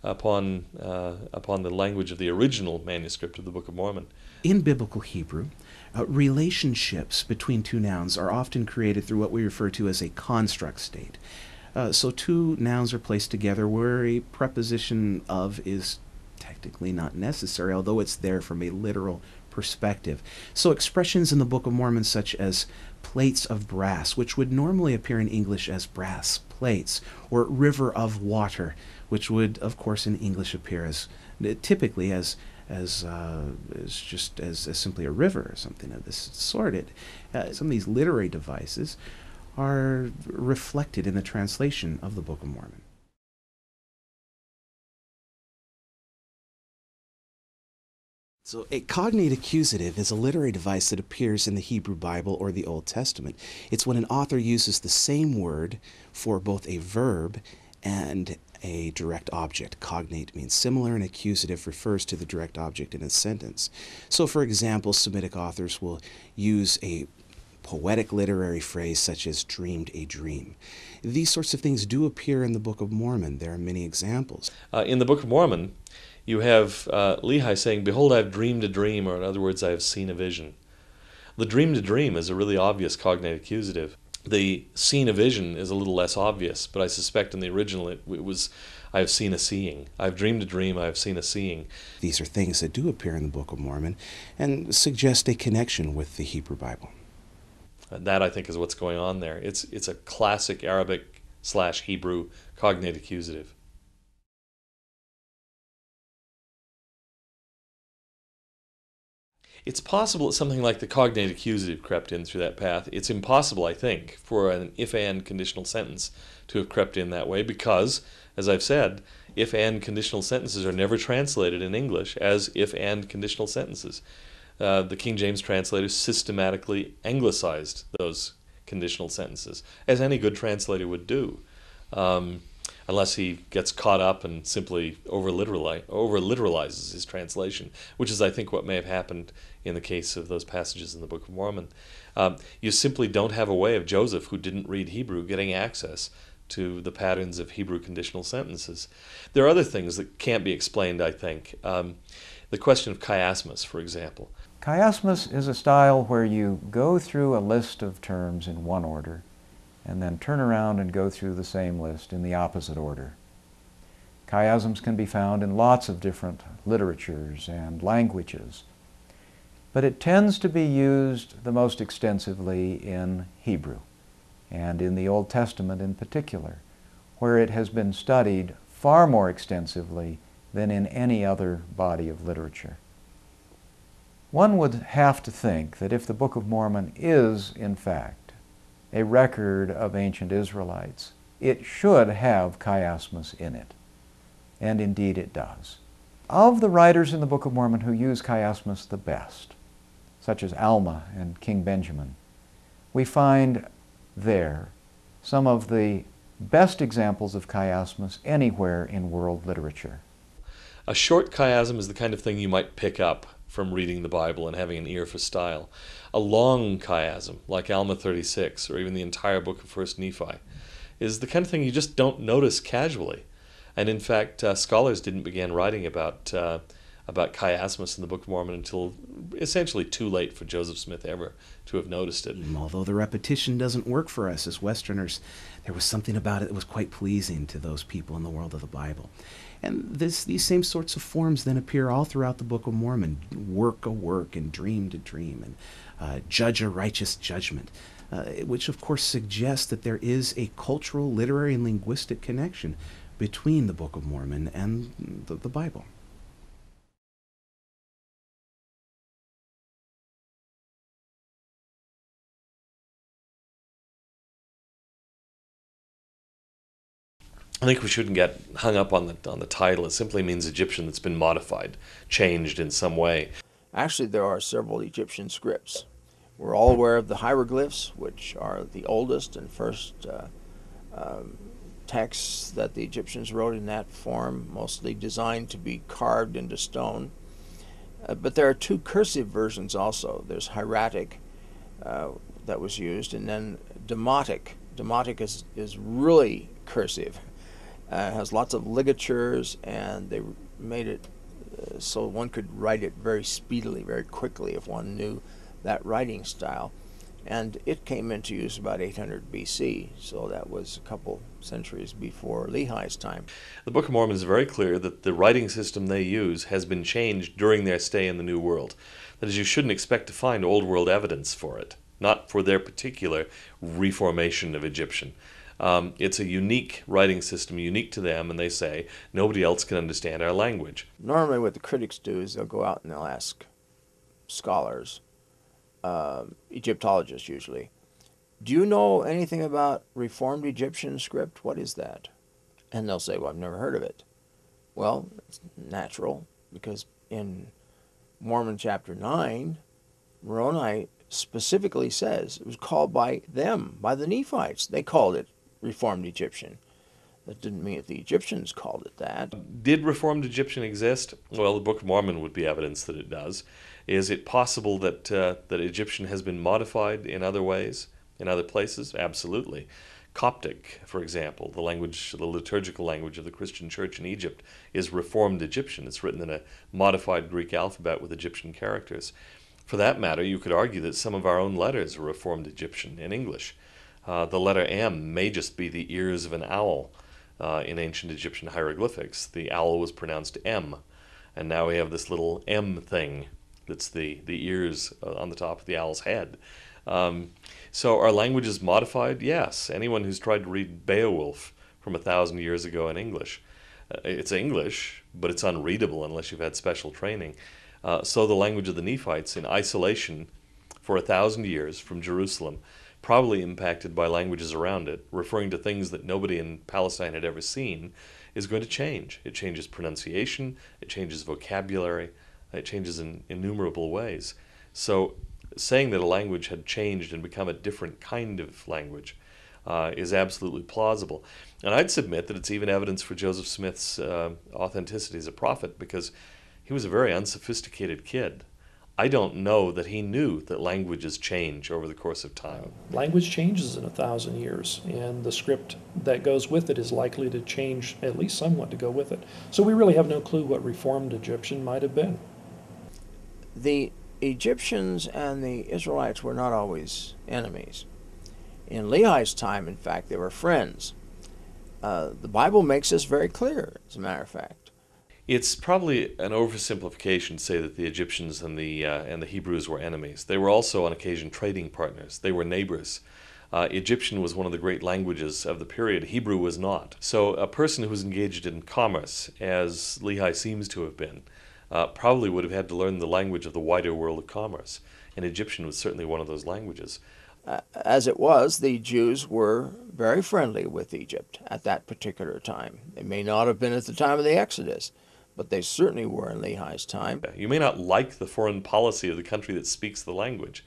Speaker 2: upon the language of the original manuscript of the Book of Mormon.
Speaker 9: In biblical Hebrew, relationships between two nouns are often created through what we refer to as a construct state. So two nouns are placed together where a preposition of is technically not necessary, although it's there from a literal perspective. So expressions in the Book of Mormon such as plates of brass, which would normally appear in English as brass plates, or river of water, which would, of course, in English appear as typically as simply a river or something of this sort. Some of these literary devices are reflected in the translation of the Book of Mormon. So a cognate accusative is a literary device that appears in the Hebrew Bible or the Old Testament. It's when an author uses the same word for both a verb and a direct object. Cognate means similar, and accusative refers to the direct object in a sentence. So, for example, Semitic authors will use a poetic literary phrase such as dreamed a dream. These sorts of things do appear in the Book of Mormon. There are many examples.
Speaker 2: In the Book of Mormon, you have Lehi saying, "Behold, I have dreamed a dream," or in other words, I have seen a vision. The dreamed a dream is a really obvious cognate accusative. The seen a vision is a little less obvious, but I suspect in the original it was, I have seen a seeing. I have dreamed a dream, I have seen a seeing.
Speaker 9: These are things that do appear in the Book of Mormon and suggest a connection with the Hebrew Bible.
Speaker 2: That, I think, is what's going on there. It's a classic Arabic/Hebrew cognate accusative. It's possible that something like the cognate accusative crept in through that path. It's impossible, I think, for an if-and conditional sentence to have crept in that way because, as I've said, if-and conditional sentences are never translated in English as if-and conditional sentences. The King James translators systematically anglicized those conditional sentences, as any good translator would do, unless he gets caught up and simply over-literalizes his translation, which is, I think, what may have happened in the case of those passages in the Book of Mormon. You simply don't have a way of Joseph, who didn't read Hebrew, getting access to the patterns of Hebrew conditional sentences. There are other things that can't be explained, I think. The question of chiasmus, for example.
Speaker 1: Chiasmus is a style where you go through a list of terms in one order and then turn around and go through the same list in the opposite order. Chiasms can be found in lots of different literatures and languages, but it tends to be used the most extensively in Hebrew, and in the Old Testament in particular, where it has been studied far more extensively than in any other body of literature. One would have to think that if the Book of Mormon is, in fact, a record of ancient Israelites, it should have chiasmus in it. And indeed it does. Of the writers in the Book of Mormon who use chiasmus the best, such as Alma and King Benjamin, we find there some of the best examples of chiasmus anywhere in world literature.
Speaker 2: A short chiasm is the kind of thing you might pick up from reading the Bible and having an ear for style. A long chiasm, like Alma 36, or even the entire book of 1 Nephi, is the kind of thing you just don't notice casually. And in fact, scholars didn't begin writing about chiasmus in the Book of Mormon until essentially too late for Joseph Smith ever to have noticed it.
Speaker 9: Although the repetition doesn't work for us as Westerners, there was something about it that was quite pleasing to those people in the world of the Bible. And these same sorts of forms then appear all throughout the Book of Mormon. Work a work, and dream to dream, and judge a righteous judgment, which of course suggests that there is a cultural, literary, and linguistic connection between the Book of Mormon and the Bible.
Speaker 2: I think we shouldn't get hung up on the title. It simply means Egyptian that's been modified, changed in some way.
Speaker 5: Actually, there are several Egyptian scripts. We're all aware of the hieroglyphs, which are the oldest and first texts that the Egyptians wrote in that form, mostly designed to be carved into stone. But there are two cursive versions also. There's hieratic that was used, and then demotic. Demotic is really cursive. It has lots of ligatures, and they made it so one could write it very speedily, very quickly, if one knew that writing style. And it came into use about 800 BC, so that was a couple centuries before Lehi's time.
Speaker 2: The Book of Mormon is very clear that the writing system they use has been changed during their stay in the New World. That is, you shouldn't expect to find Old World evidence for it, not for their particular reformation of Egyptian. It's a unique writing system, unique to them, and they say nobody else can understand our language.
Speaker 5: Normally what the critics do is they'll go out and they'll ask scholars, Egyptologists usually, do you know anything about Reformed Egyptian script? What is that? And they'll say, well, I've never heard of it. Well, it's natural, because in Mormon chapter 9, Moroni specifically says it was called by them, by the Nephites. They called it Reformed Egyptian. That didn't mean that the Egyptians called it that.
Speaker 2: Did Reformed Egyptian exist? Well, the Book of Mormon would be evidence that it does. Is it possible that that Egyptian has been modified in other ways, in other places? Absolutely. Coptic, for example, the language, the liturgical language of the Christian Church in Egypt, is Reformed Egyptian. It's written in a modified Greek alphabet with Egyptian characters. For that matter, you could argue that some of our own letters are Reformed Egyptian in English. The letter M may just be the ears of an owl. In ancient Egyptian hieroglyphics, the owl was pronounced M, and now we have this little M thing that's the ears on the top of the owl's head. So our language is modified? Yes. Anyone who's tried to read Beowulf from 1,000 years ago in English, it's English, but it's unreadable unless you've had special training. So the language of the Nephites in isolation for 1,000 years from Jerusalem, probably impacted by languages around it, referring to things that nobody in Palestine had ever seen, is going to change. It changes pronunciation, it changes vocabulary, it changes in innumerable ways. So saying that a language had changed and become a different kind of language is absolutely plausible. And I'd submit that it's even evidence for Joseph Smith's authenticity as a prophet, because he was a very unsophisticated kid. I don't know that he knew that languages change over the course of time.
Speaker 3: Language changes in 1,000 years, and the script that goes with it is likely to change at least somewhat to go with it. So we really have no clue what Reformed Egyptian might have been.
Speaker 5: The Egyptians and the Israelites were not always enemies. In Lehi's time, in fact, they were friends. The Bible makes this very clear, as a matter of fact.
Speaker 2: It's probably an oversimplification to say that the Egyptians and the Hebrews were enemies. They were also on occasion trading partners. They were neighbors. Egyptian was one of the great languages of the period. Hebrew was not. So a person who was engaged in commerce, as Lehi seems to have been, probably would have had to learn the language of the wider world of commerce. And Egyptian was certainly one of those languages.
Speaker 5: As it was, the Jews were very friendly with Egypt at that particular time. They may not have been at the time of the Exodus, but they certainly were in Lehi's time.
Speaker 2: You may not like the foreign policy of the country that speaks the language,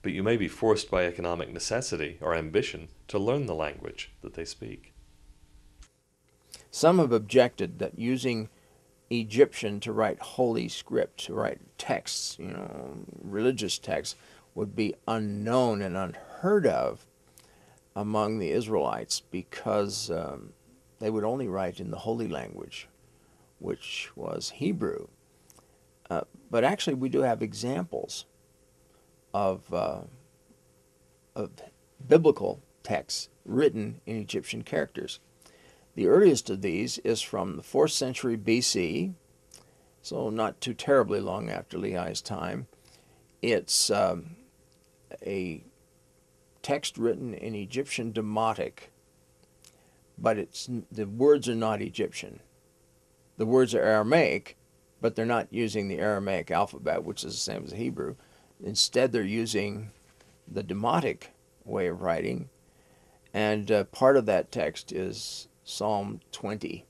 Speaker 2: but you may be forced by economic necessity or ambition to learn the language that they speak.
Speaker 5: Some have objected that using Egyptian to write holy script, to write texts, religious texts, would be unknown and unheard of among the Israelites because they would only write in the holy language, which was Hebrew. But actually we do have examples of biblical texts written in Egyptian characters. The earliest of these is from the 4th century BC, so not too terribly long after Lehi's time. It's a text written in Egyptian Demotic, but the words are not Egyptian. The words are Aramaic, but they're not using the Aramaic alphabet, which is the same as the Hebrew. Instead, they're using the Demotic way of writing, and part of that text is Psalm 20.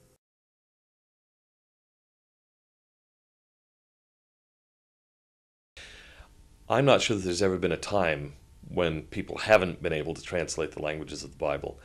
Speaker 2: I'm not sure that there's ever been a time when people haven't been able to translate the languages of the Bible.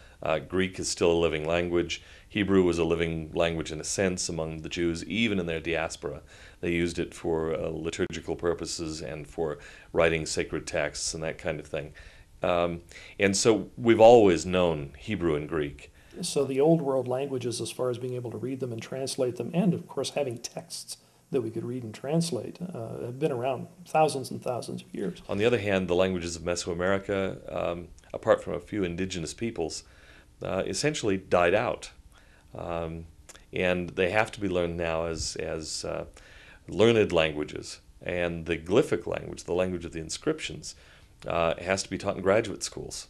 Speaker 2: Greek is still a living language. Hebrew was a living language in a sense among the Jews, even in their diaspora. They used it for liturgical purposes and for writing sacred texts and that kind of thing. And so we've always known Hebrew and Greek.
Speaker 3: So the old world languages, as far as being able to read them and translate them, and of course having texts that we could read and translate, have been around thousands and thousands of years.
Speaker 2: On the other hand, the languages of Mesoamerica, apart from a few indigenous peoples, essentially died out. And they have to be learned now as learned languages. And the glyphic language, the language of the inscriptions, has to be taught in graduate schools.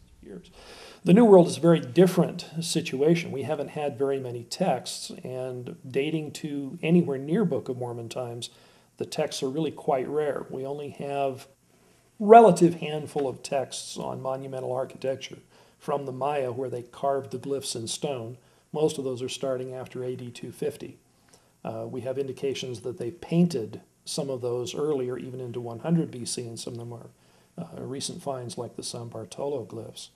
Speaker 3: The New World is a very different situation. We haven't had very many texts, and dating to anywhere near Book of Mormon times, the texts are really quite rare. We only have a relative handful of texts on monumental architecture from the Maya where they carved the glyphs in stone. Most of those are starting after AD 250. We have indications that they painted some of those earlier, even into 100 BC, and some of them are recent finds like the San Bartolo glyphs.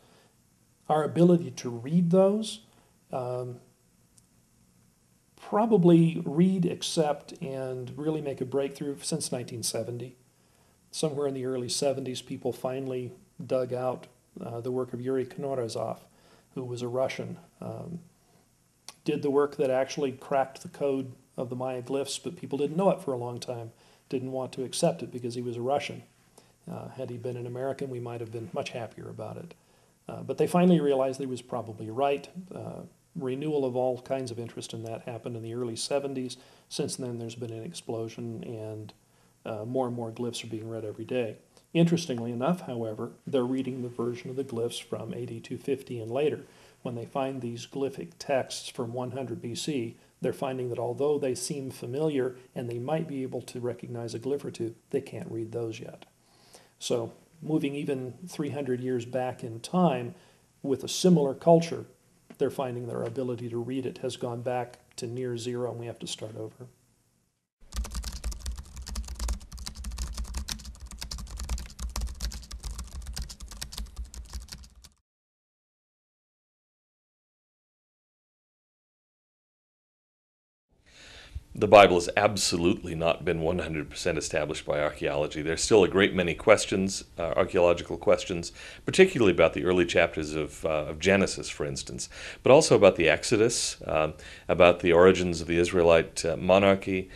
Speaker 3: Our ability to read those, probably read, accept, and really make a breakthrough since 1970. Somewhere in the early 70s, people finally dug out the work of Yuri Knorozov, who was a Russian. Did the work that actually cracked the code of the Maya glyphs, but people didn't know it for a long time, didn't want to accept it because he was a Russian. Had he been an American, we might have been much happier about it. But they finally realized he was probably right. Renewal of all kinds of interest in that happened in the early 70s. Since then, there's been an explosion, and more glyphs are being read every day. Interestingly enough, however, they're reading the version of the glyphs from AD 250 and later. When they find these glyphic texts from 100 BC, they're finding that although they seem familiar and they might be able to recognize a glyph or two, they can't read those yet. So moving even 300 years back in time with a similar culture, they're finding their ability to read it has gone back to near zero, and we have to start over.
Speaker 2: The Bible has absolutely not been 100% established by archaeology. There's still a great many questions, archaeological questions, particularly about the early chapters of Genesis, for instance, but also about the Exodus, about the origins of the Israelite monarchy.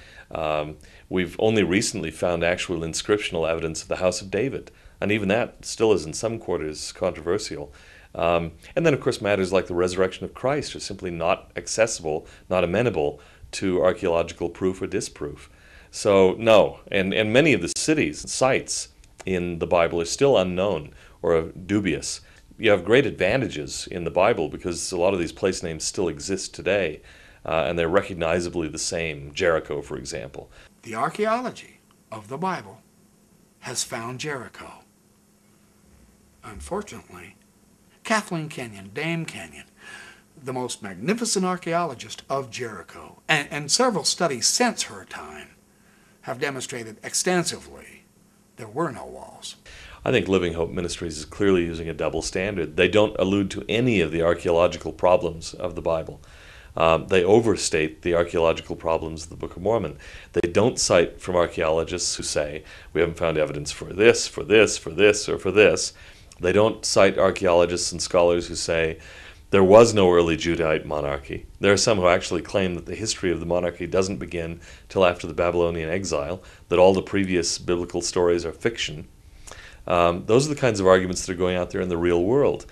Speaker 2: We've only recently found actual inscriptional evidence of the House of David, and even that still is in some quarters controversial. And then, of course, matters like the resurrection of Christ are simply not accessible, not amenable to archaeological proof or disproof. So, no. And many of the cities and sites in the Bible are still unknown or dubious. You have great advantages in the Bible because a lot of these place names still exist today, and they're recognizably the same. Jericho, for example.
Speaker 4: The archaeology of the Bible has found Jericho. Unfortunately, Kathleen Kenyon, Dame Kenyon, the most magnificent archaeologist of Jericho, and several studies since her time have demonstrated extensively there were no walls.
Speaker 2: I think Living Hope Ministries is clearly using a double standard. They don't allude to any of the archaeological problems of the Bible. They overstate the archaeological problems of the Book of Mormon. They don't cite from archaeologists who say, we haven't found evidence for this, for this, for this, or for this. They don't cite archaeologists and scholars who say, there was no early Judahite monarchy. There are some who actually claim that the history of the monarchy doesn't begin till after the Babylonian exile, that all the previous biblical stories are fiction. Those are the kinds of arguments that are going out there in the real world.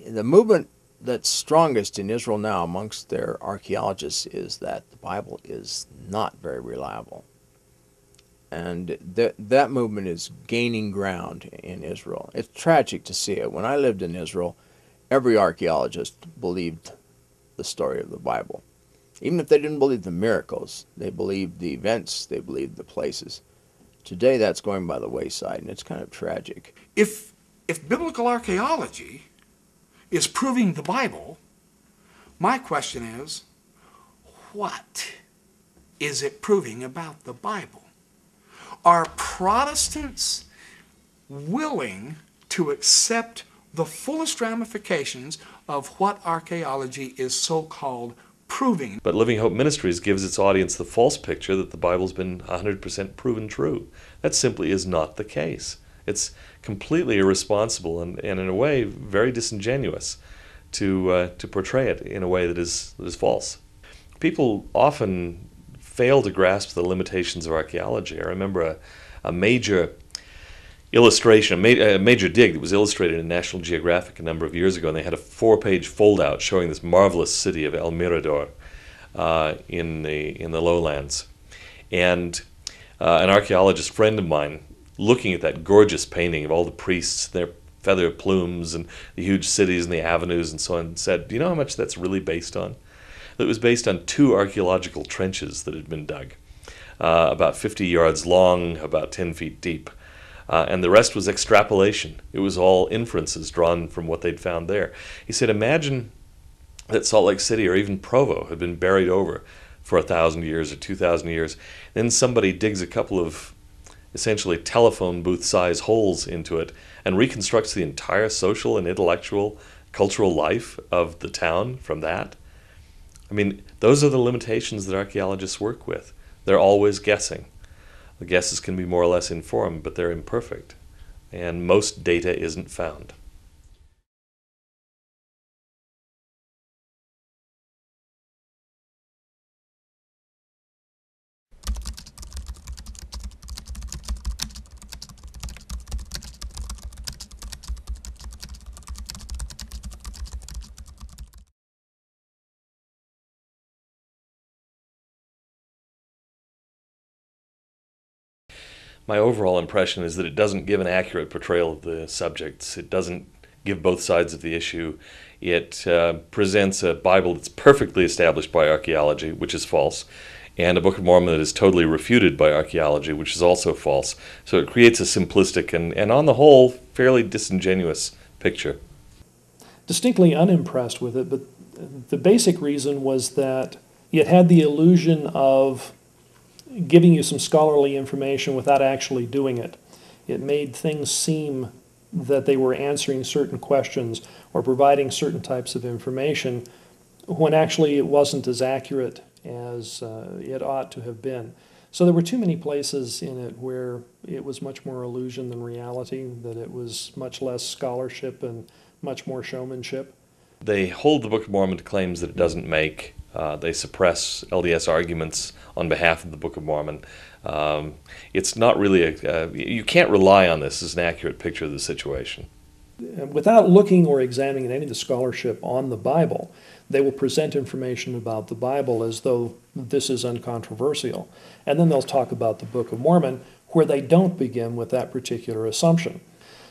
Speaker 5: The movement that's strongest in Israel now amongst their archaeologists is that the Bible is not very reliable. And that movement is gaining ground in Israel. It's tragic to see it. When I lived in Israel, every archaeologist believed the story of the Bible. Even if they didn't believe the miracles, they believed the events, they believed the places. Today that's going by the wayside, and it's kind of tragic.
Speaker 4: If biblical archaeology is proving the Bible, my question is, what is it proving about the Bible? Are Protestants willing to accept the fullest ramifications of what archaeology is so-called proving?
Speaker 2: But Living Hope Ministries gives its audience the false picture that the Bible's been 100% proven true. That simply is not the case. It's completely irresponsible and in a way very disingenuous to portray it in a way that is false. People often fail to grasp the limitations of archaeology. I remember a major illustration, a major dig that was illustrated in National Geographic a number of years ago, and they had a 4-page fold-out showing this marvelous city of El Mirador in the lowlands. And an archaeologist friend of mine, looking at that gorgeous painting of all the priests, their feather plumes, and the huge cities and the avenues and so on, said, do you know how much that's really based on? It was based on 2 archaeological trenches that had been dug, about 50 yards long, about 10 feet deep. And the rest was extrapolation. It was all inferences drawn from what they'd found there. He said, imagine that Salt Lake City or even Provo had been buried over for 1,000 years or 2,000 years. Then somebody digs a couple of essentially telephone booth-size holes into it and reconstructs the entire social and intellectual, cultural life of the town from that. I mean, those are the limitations that archaeologists work with. They're always guessing. The guesses can be more or less informed, but they're imperfect, and most data isn't found. My overall impression is that it doesn't give an accurate portrayal of the subjects. It doesn't give both sides of the issue. It presents a Bible that's perfectly established by archaeology, which is false, and a Book of Mormon that is totally refuted by archaeology, which is also false. So it creates a simplistic and on the whole, fairly disingenuous picture.
Speaker 3: Distinctly unimpressed with it, but the basic reason was that it had the illusion of giving you some scholarly information without actually doing it. It made things seem that they were answering certain questions or providing certain types of information when actually it wasn't as accurate as it ought to have been. So there were too many places in it where it was much more illusion than reality, that it was much less scholarship and much more showmanship.
Speaker 2: They hold the Book of Mormon to claims that it doesn't make. They suppress LDS arguments on behalf of the Book of Mormon. It's not really you can't rely on this as an accurate picture of the situation.
Speaker 3: Without looking or examining any of the scholarship on the Bible, they will present information about the Bible as though this is uncontroversial. And then they'll talk about the Book of Mormon, where they don't begin with that particular assumption.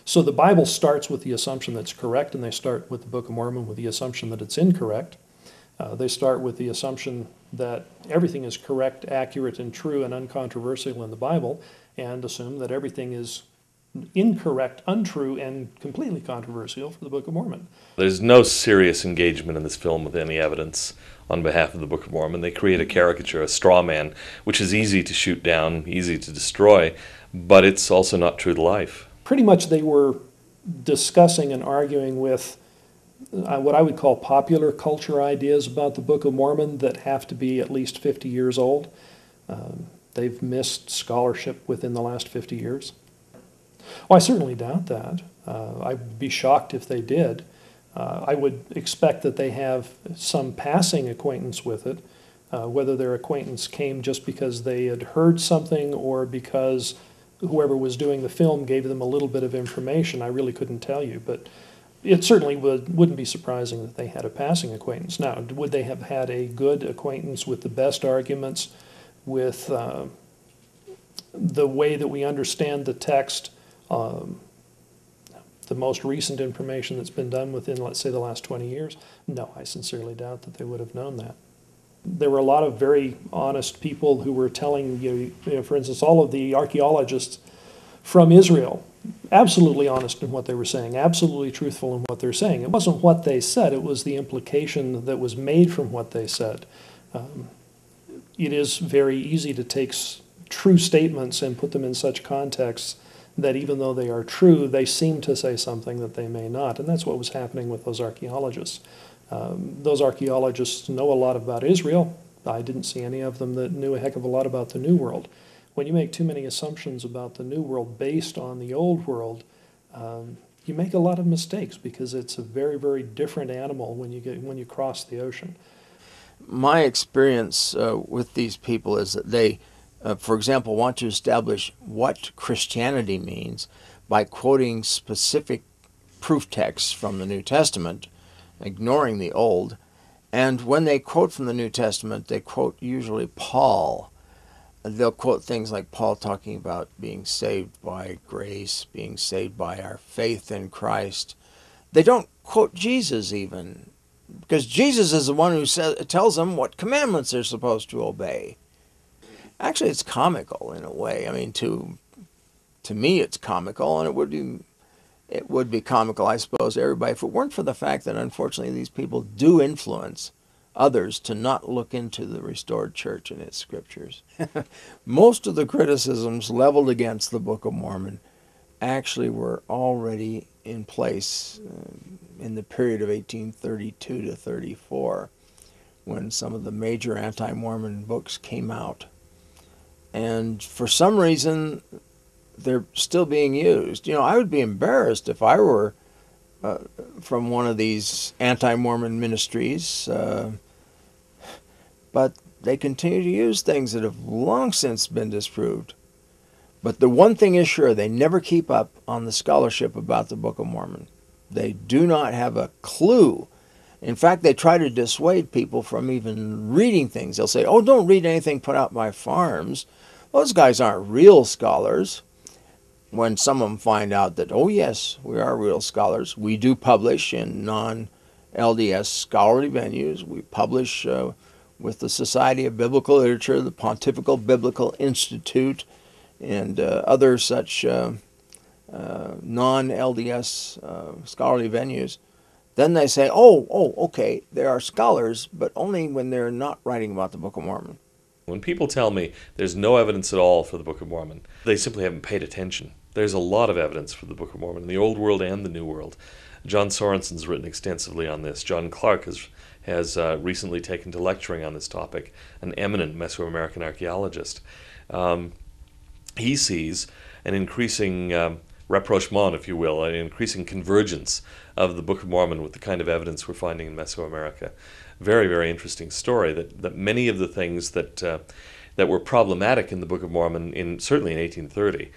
Speaker 3: So the Bible starts with the assumption that's correct, and they start with the Book of Mormon with the assumption that it's incorrect. They start with the assumption that everything is correct, accurate, and true and uncontroversial in the Bible, and assume that everything is incorrect, untrue, and completely controversial for the Book of Mormon.
Speaker 2: There's no serious engagement in this film with any evidence on behalf of the Book of Mormon. They create a caricature, a straw man, which is easy to shoot down, easy to destroy, but it's also not true to life.
Speaker 3: Pretty much they were discussing and arguing with what I would call popular culture ideas about the Book of Mormon that have to be at least 50 years old. They've missed scholarship within the last 50 years. Oh, I certainly doubt that. I'd be shocked if they did. I would expect that they have some passing acquaintance with it, whether their acquaintance came just because they had heard something or because whoever was doing the film gave them a little bit of information. I really couldn't tell you, but it certainly wouldn't be surprising that they had a passing acquaintance. Now, would they have had a good acquaintance with the best arguments, with the way that we understand the text, the most recent information that's been done within, let's say, the last 20 years? No, I sincerely doubt that they would have known that. There were a lot of very honest people who were telling you know, for instance, all of the archaeologists from Israel, absolutely honest in what they were saying, absolutely truthful in what they're saying. It wasn't what they said, it was the implication that was made from what they said. It is very easy to take true statements and put them in such contexts that even though they are true, they seem to say something that they may not. And that's what was happening with those archaeologists. Those archaeologists know a lot about Israel. I didn't see any of them that knew a heck of a lot about the New World. When you make too many assumptions about the New World based on the Old World, you make a lot of mistakes because it's a very, very different animal when you cross the ocean.
Speaker 5: My experience with these people is that they, for example, want to establish what Christianity means by quoting specific proof texts from the New Testament, ignoring the Old. And when they quote from the New Testament, they quote usually Paul. They'll quote things like Paul talking about being saved by grace, being saved by our faith in Christ. They don't quote Jesus even, because Jesus is the one who tells them what commandments they're supposed to obey. Actually, it's comical in a way. I mean, to me, it's comical, and it would be comical, I suppose, to everybody if it weren't for the fact that, unfortunately, these people do influence others to not look into the restored church and its scriptures. Most of the criticisms leveled against the Book of Mormon actually were already in place in the period of 1832 to 34, when some of the major anti-Mormon books came out. And for some reason, they're still being used. You know, I would be embarrassed if I were from one of these anti-Mormon ministries, but they continue to use things that have long since been disproved. But the one thing is sure, they never keep up on the scholarship about the Book of Mormon. They do not have a clue. In fact, they try to dissuade people from even reading things. They'll say, oh, don't read anything put out by farms. Those guys aren't real scholars. When some of them find out that, oh yes, we are real scholars. We do publish in non-LDS scholarly venues. We publish with the Society of Biblical Literature, the Pontifical Biblical Institute, and other such non-LDS scholarly venues. Then they say, oh, okay, they are scholars, but only when they're not writing about the Book of Mormon.
Speaker 2: When people tell me there's no evidence at all for the Book of Mormon, they simply haven't paid attention. There's a lot of evidence for the Book of Mormon in the Old World and the New World. John Sorensen's written extensively on this. John Clark has recently taken to lecturing on this topic, an eminent Mesoamerican archaeologist. He sees an increasing rapprochement, if you will, an increasing convergence of the Book of Mormon with the kind of evidence we're finding in Mesoamerica. Very, very interesting story that many of the things that were problematic in the Book of Mormon, certainly in 1830,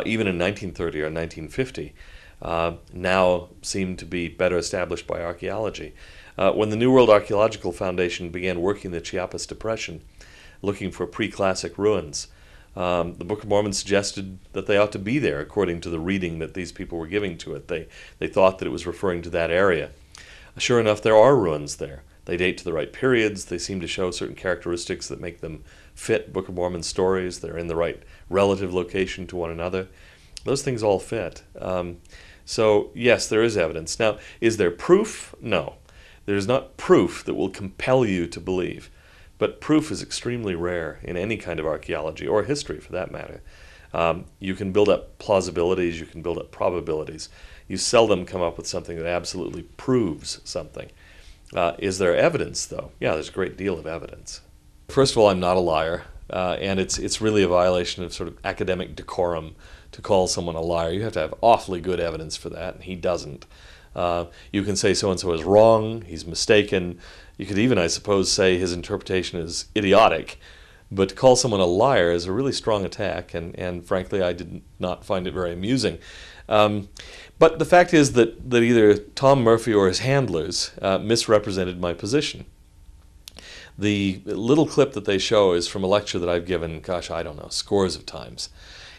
Speaker 2: even in 1930 or 1950, now seem to be better established by archaeology. When the New World Archaeological Foundation began working the Chiapas Depression, looking for pre-classic ruins, the Book of Mormon suggested that they ought to be there according to the reading that these people were giving to it. They thought that it was referring to that area. Sure enough, there are ruins there. They date to the right periods. They seem to show certain characteristics that make them fit Book of Mormon stories. They're in the right relative location to one another. Those things all fit. So yes, there is evidence. Now, is there proof? No. There's not proof that will compel you to believe. But proof is extremely rare in any kind of archaeology, or history for that matter. You can build up plausibilities, you can build up probabilities. You seldom come up with something that absolutely proves something. Is there evidence, though? Yeah, there's a great deal of evidence. First of all, I'm not a liar, and it's really a violation of sort of academic decorum to call someone a liar. You have to have awfully good evidence for that, and he doesn't. You can say so-and-so is wrong, he's mistaken. You could even, I suppose, say his interpretation is idiotic. But to call someone a liar is a really strong attack, and frankly, I did not find it very amusing. But the fact is that either Tom Murphy or his handlers misrepresented my position. The little clip that they show is from a lecture that I've given, gosh, I don't know, scores of times.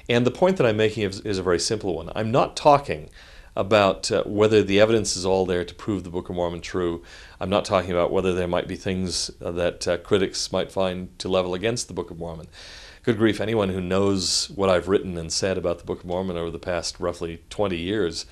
Speaker 2: And the point that I'm making is a very simple one. I'm not talking about whether the evidence is all there to prove the Book of Mormon true. I'm not talking about whether there might be things that critics might find to level against the Book of Mormon. Good grief, anyone who knows what I've written and said about the Book of Mormon over the past roughly 20 years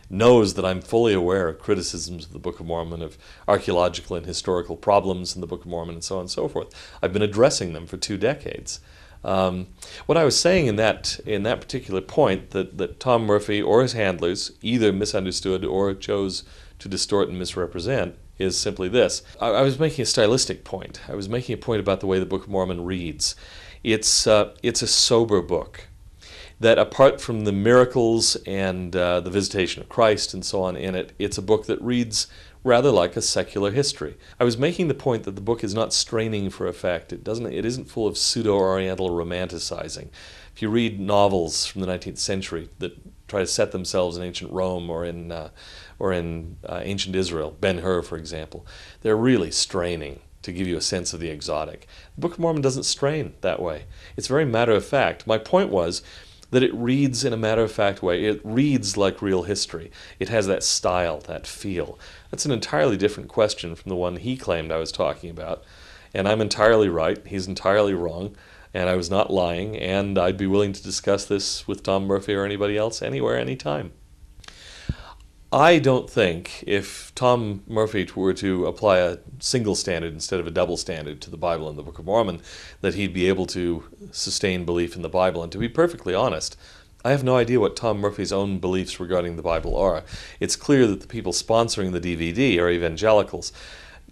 Speaker 2: knows that I'm fully aware of criticisms of the Book of Mormon, of archaeological and historical problems in the Book of Mormon, and so on and so forth. I've been addressing them for 2 decades. What I was saying in that particular point, that Tom Murphy or his handlers either misunderstood or chose to distort and misrepresent, is simply this. I was making a stylistic point. I was making a point about the way the Book of Mormon reads. It's a sober book that, apart from the miracles and the visitation of Christ and so on in it, it's a book that reads rather like a secular history. I was making the point that the book is not straining for effect. It isn't full of pseudo-Oriental romanticizing. If you read novels from the 19th century that try to set themselves in ancient Rome or in ancient Israel, Ben-Hur, for example, they're really straining to give you a sense of the exotic. The Book of Mormon doesn't strain that way. It's very matter-of-fact. My point was that it reads in a matter-of-fact way. It reads like real history. It has that style, that feel. That's an entirely different question from the one he claimed I was talking about. And I'm entirely right, he's entirely wrong, and I was not lying, and I'd be willing to discuss this with Tom Murphy or anybody else anywhere, anytime. I don't think if Tom Murphy were to apply a single standard instead of a double standard to the Bible and the Book of Mormon, that he'd be able to sustain belief in the Bible. And to be perfectly honest, I have no idea what Tom Murphy's own beliefs regarding the Bible are. It's clear that the people sponsoring the DVD are evangelicals.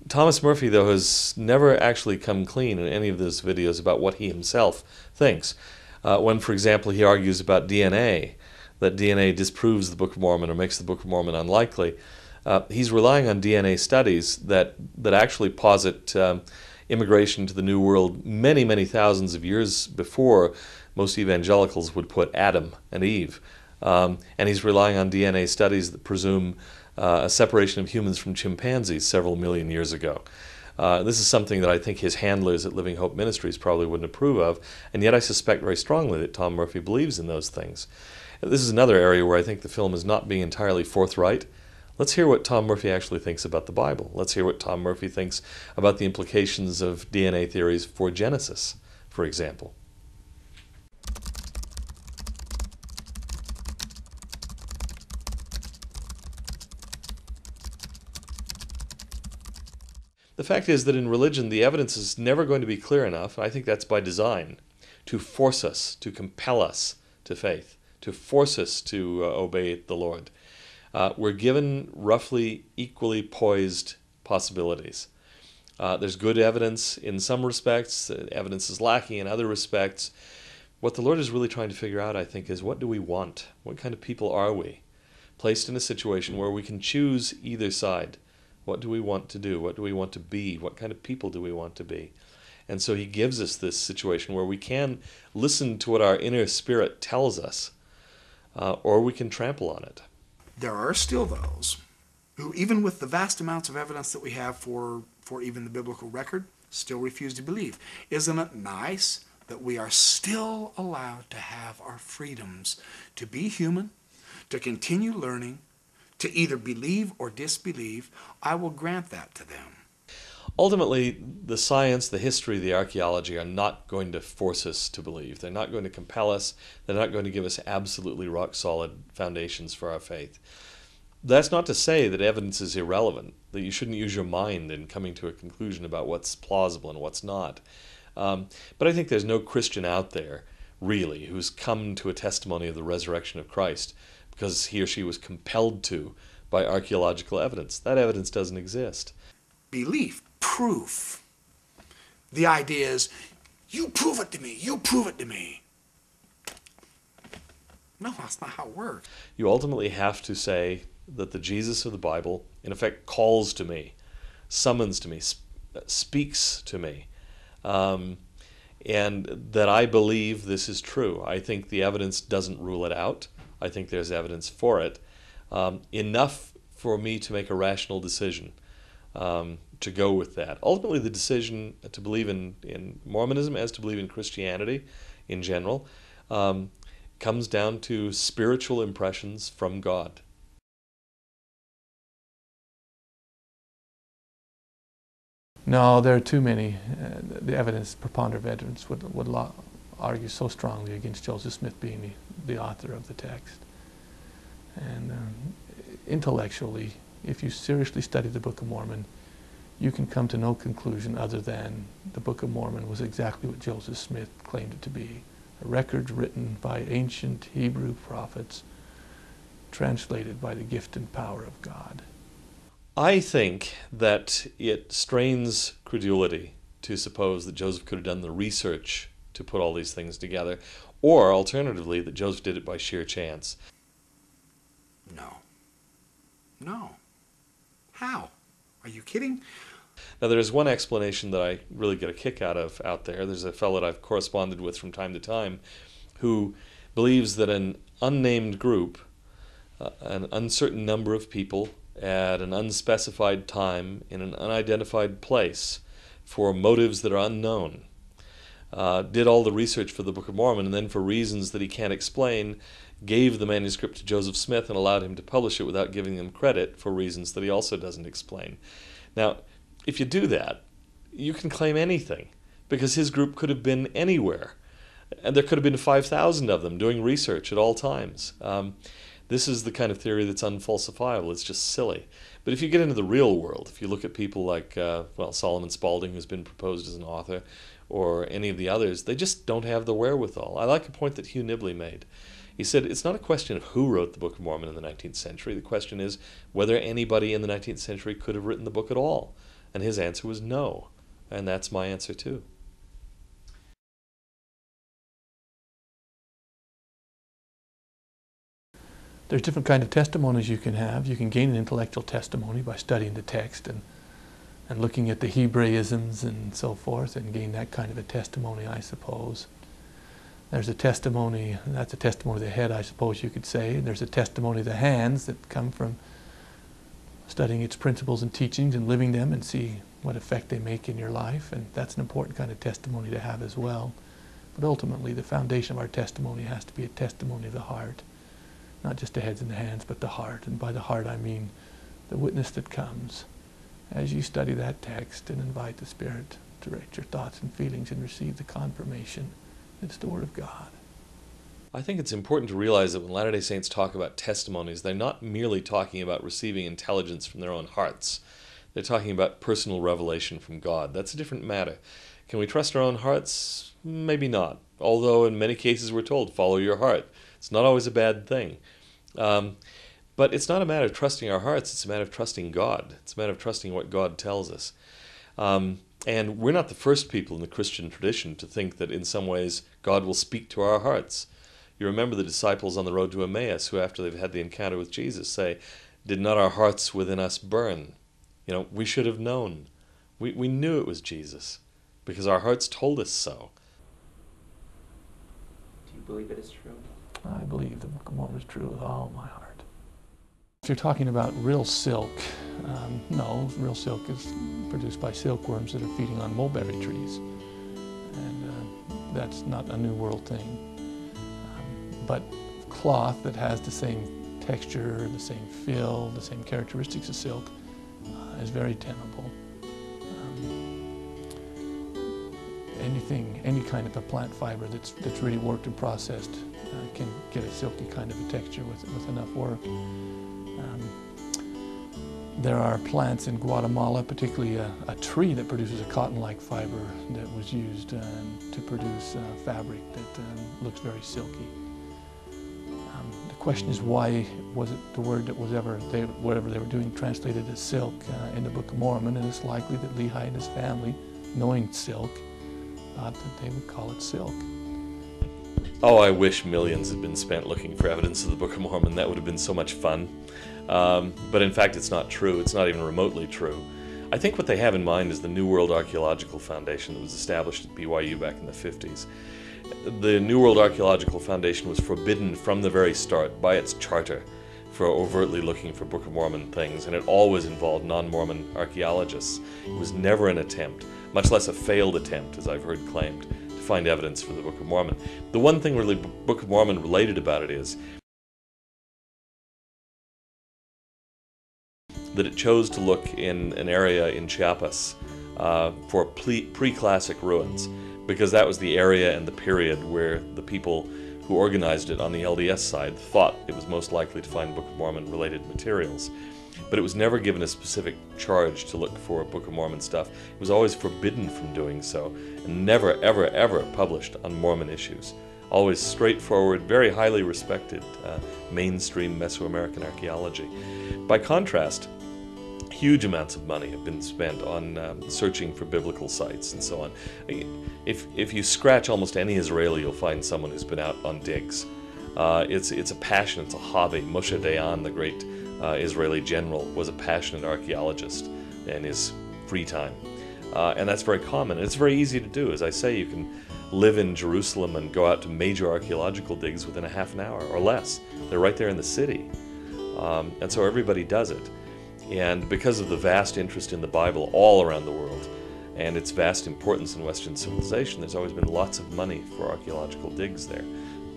Speaker 2: Thomas Murphy, though, has never actually come clean in any of those videos about what he himself thinks. When, for example, he argues about DNA, that DNA disproves the Book of Mormon or makes the Book of Mormon unlikely, he's relying on DNA studies that actually posit immigration to the New World many, many thousands of years before most evangelicals would put Adam and Eve. And he's relying on DNA studies that presume a separation of humans from chimpanzees several million years ago. This is something that I think his handlers at Living Hope Ministries probably wouldn't approve of, and yet I suspect very strongly that Tom Murphy believes in those things. This is another area where I think the film is not being entirely forthright. Let's hear what Tom Murphy actually thinks about the Bible. Let's hear what Tom Murphy thinks about the implications of DNA theories for Genesis, for example. The fact is that in religion, the evidence is never going to be clear enough, and I think that's by design, to force us, to compel us to faith, to force us to obey the Lord. We're given roughly equally poised possibilities. There's good evidence in some respects, evidence is lacking in other respects. What the Lord is really trying to figure out, I think, is what do we want? What kind of people are we? Placed in a situation where we can choose either side. What do we want to do? What do we want to be? What kind of people do we want to be? And so he gives us this situation where we can listen to what our inner spirit tells us. or we can trample on it.
Speaker 4: There are still those who, even with the vast amounts of evidence that we have for even the biblical record, still refuse to believe. Isn't it nice that we are still allowed to have our freedoms to be human, to continue learning, to either believe or disbelieve? I will grant that to them.
Speaker 2: Ultimately, the science, the history, the archaeology are not going to force us to believe. They're not going to compel us. They're not going to give us absolutely rock-solid foundations for our faith. That's not to say that evidence is irrelevant, that you shouldn't use your mind in coming to a conclusion about what's plausible and what's not. But I think there's no Christian out there, really, who's come to a testimony of the resurrection of Christ because he or she was compelled to by archaeological evidence. That evidence doesn't exist.
Speaker 4: Belief, proof. The idea is, you prove it to me, you prove it to me. No, that's not how it works.
Speaker 2: You ultimately have to say that the Jesus of the Bible, in effect, calls to me, summons to me, speaks to me, and that I believe this is true. I think the evidence doesn't rule it out. I think there's evidence for it, enough for me to make a rational decision, to go with that. Ultimately, the decision to believe in Mormonism as to believe in Christianity in general comes down to spiritual impressions from God.
Speaker 6: No, there are too many. The evidence, preponderance of evidence, would argue so strongly against Joseph Smith being the author of the text. And intellectually, if you seriously study the Book of Mormon, you can come to no conclusion other than the Book of Mormon was exactly what Joseph Smith claimed it to be. A record written by ancient Hebrew prophets, translated by the gift and power of God.
Speaker 2: I think that it strains credulity to suppose that Joseph could have done the research to put all these things together, or alternatively, that Joseph did it by sheer chance.
Speaker 4: No. No. How? Are you kidding?
Speaker 2: Now, there's one explanation that I really get a kick out of out there. There's a fellow that I've corresponded with from time to time who believes that an unnamed group, an uncertain number of people at an unspecified time in an unidentified place for motives that are unknown, did all the research for the Book of Mormon, and then for reasons that he can't explain, gave the manuscript to Joseph Smith and allowed him to publish it without giving him credit for reasons that he also doesn't explain. Now, if you do that, you can claim anything, because his group could have been anywhere, and there could have been 5,000 of them doing research at all times. This is the kind of theory that's unfalsifiable. It's just silly. But if you get into the real world, if you look at people like, Solomon Spaulding, who's been proposed as an author, or any of the others, they just don't have the wherewithal. I like a point that Hugh Nibley made. He said, it's not a question of who wrote the Book of Mormon in the 19th century. The question is whether anybody in the 19th century could have written the book at all. And his answer was no. And that's my answer too.
Speaker 6: There's different kinds of testimonies you can have. You can gain an intellectual testimony by studying the text and looking at the Hebraisms and so forth, and gain that kind of a testimony, I suppose. There's a testimony, that's a testimony of the head, I suppose you could say. There's a testimony of the hands that come from studying its principles and teachings and living them and see what effect they make in your life, and that's an important kind of testimony to have as well. But ultimately, the foundation of our testimony has to be a testimony of the heart. Not just the heads and the hands, but the heart. And by the heart, I mean the witness that comes as you study that text and invite the Spirit to direct your thoughts and feelings and receive the confirmation. It's the Word of God.
Speaker 2: I think it's important to realize that when Latter-day Saints talk about testimonies, they're not merely talking about receiving intelligence from their own hearts. They're talking about personal revelation from God. That's a different matter. Can we trust our own hearts? Maybe not. Although in many cases we're told, follow your heart. It's not always a bad thing. But it's not a matter of trusting our hearts, it's a matter of trusting God. It's a matter of trusting what God tells us. And we're not the first people in the Christian tradition to think that in some ways God will speak to our hearts. You remember the disciples on the road to Emmaus who, after they've had the encounter with Jesus, say, did not our hearts within us burn? You know, we should have known. We knew it was Jesus because our hearts told us so.
Speaker 7: Do you believe it is true?
Speaker 6: I believe the Book of Mormon is true with all my heart. If you're talking about real silk, no, real silk is produced by silkworms that are feeding on mulberry trees. And that's not a New World thing. But cloth that has the same texture, the same feel, the same characteristics of silk is very tenable. Any kind of a plant fiber that's really worked and processed can get a silky kind of a texture with enough work. There are plants in Guatemala, particularly a tree that produces a cotton-like fiber that was used to produce fabric that looks very silky. The question is, why was it the word that was whatever they were doing translated as silk in the Book of Mormon? And it's likely that Lehi and his family, knowing silk, thought that they would call it silk.
Speaker 2: Oh, I wish millions had been spent looking for evidence of the Book of Mormon. That would have been so much fun. But in fact, it's not true. It's not even remotely true. I think what they have in mind is the New World Archaeological Foundation that was established at BYU back in the 50s. The New World Archaeological Foundation was forbidden from the very start by its charter for overtly looking for Book of Mormon things, and it always involved non-Mormon archaeologists. It was never an attempt, much less a failed attempt, as I've heard claimed, to find evidence for the Book of Mormon. The one thing really Book of Mormon related about it is that it chose to look in an area in Chiapas for pre-classic ruins, because that was the area and the period where the people who organized it on the LDS side thought it was most likely to find Book of Mormon related materials. But it was never given a specific charge to look for Book of Mormon stuff. It was always forbidden from doing so, and never, ever, ever published on Mormon issues. Always straightforward, very highly respected mainstream Mesoamerican archaeology. By contrast, huge amounts of money have been spent on searching for biblical sites and so on. If you scratch almost any Israeli, you'll find someone who's been out on digs. It's a passion, it's a hobby. Moshe Dayan, the great Israeli general, was a passionate archaeologist in his free time. And that's very common. It's very easy to do. As I say, you can live in Jerusalem and go out to major archaeological digs within a half an hour or less. They're right there in the city. And so everybody does it. And because of the vast interest in the Bible all around the world and its vast importance in Western civilization, there's always been lots of money for archaeological digs there.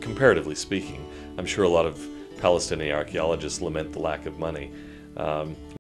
Speaker 2: Comparatively speaking, I'm sure a lot of Palestinian archaeologists lament the lack of money.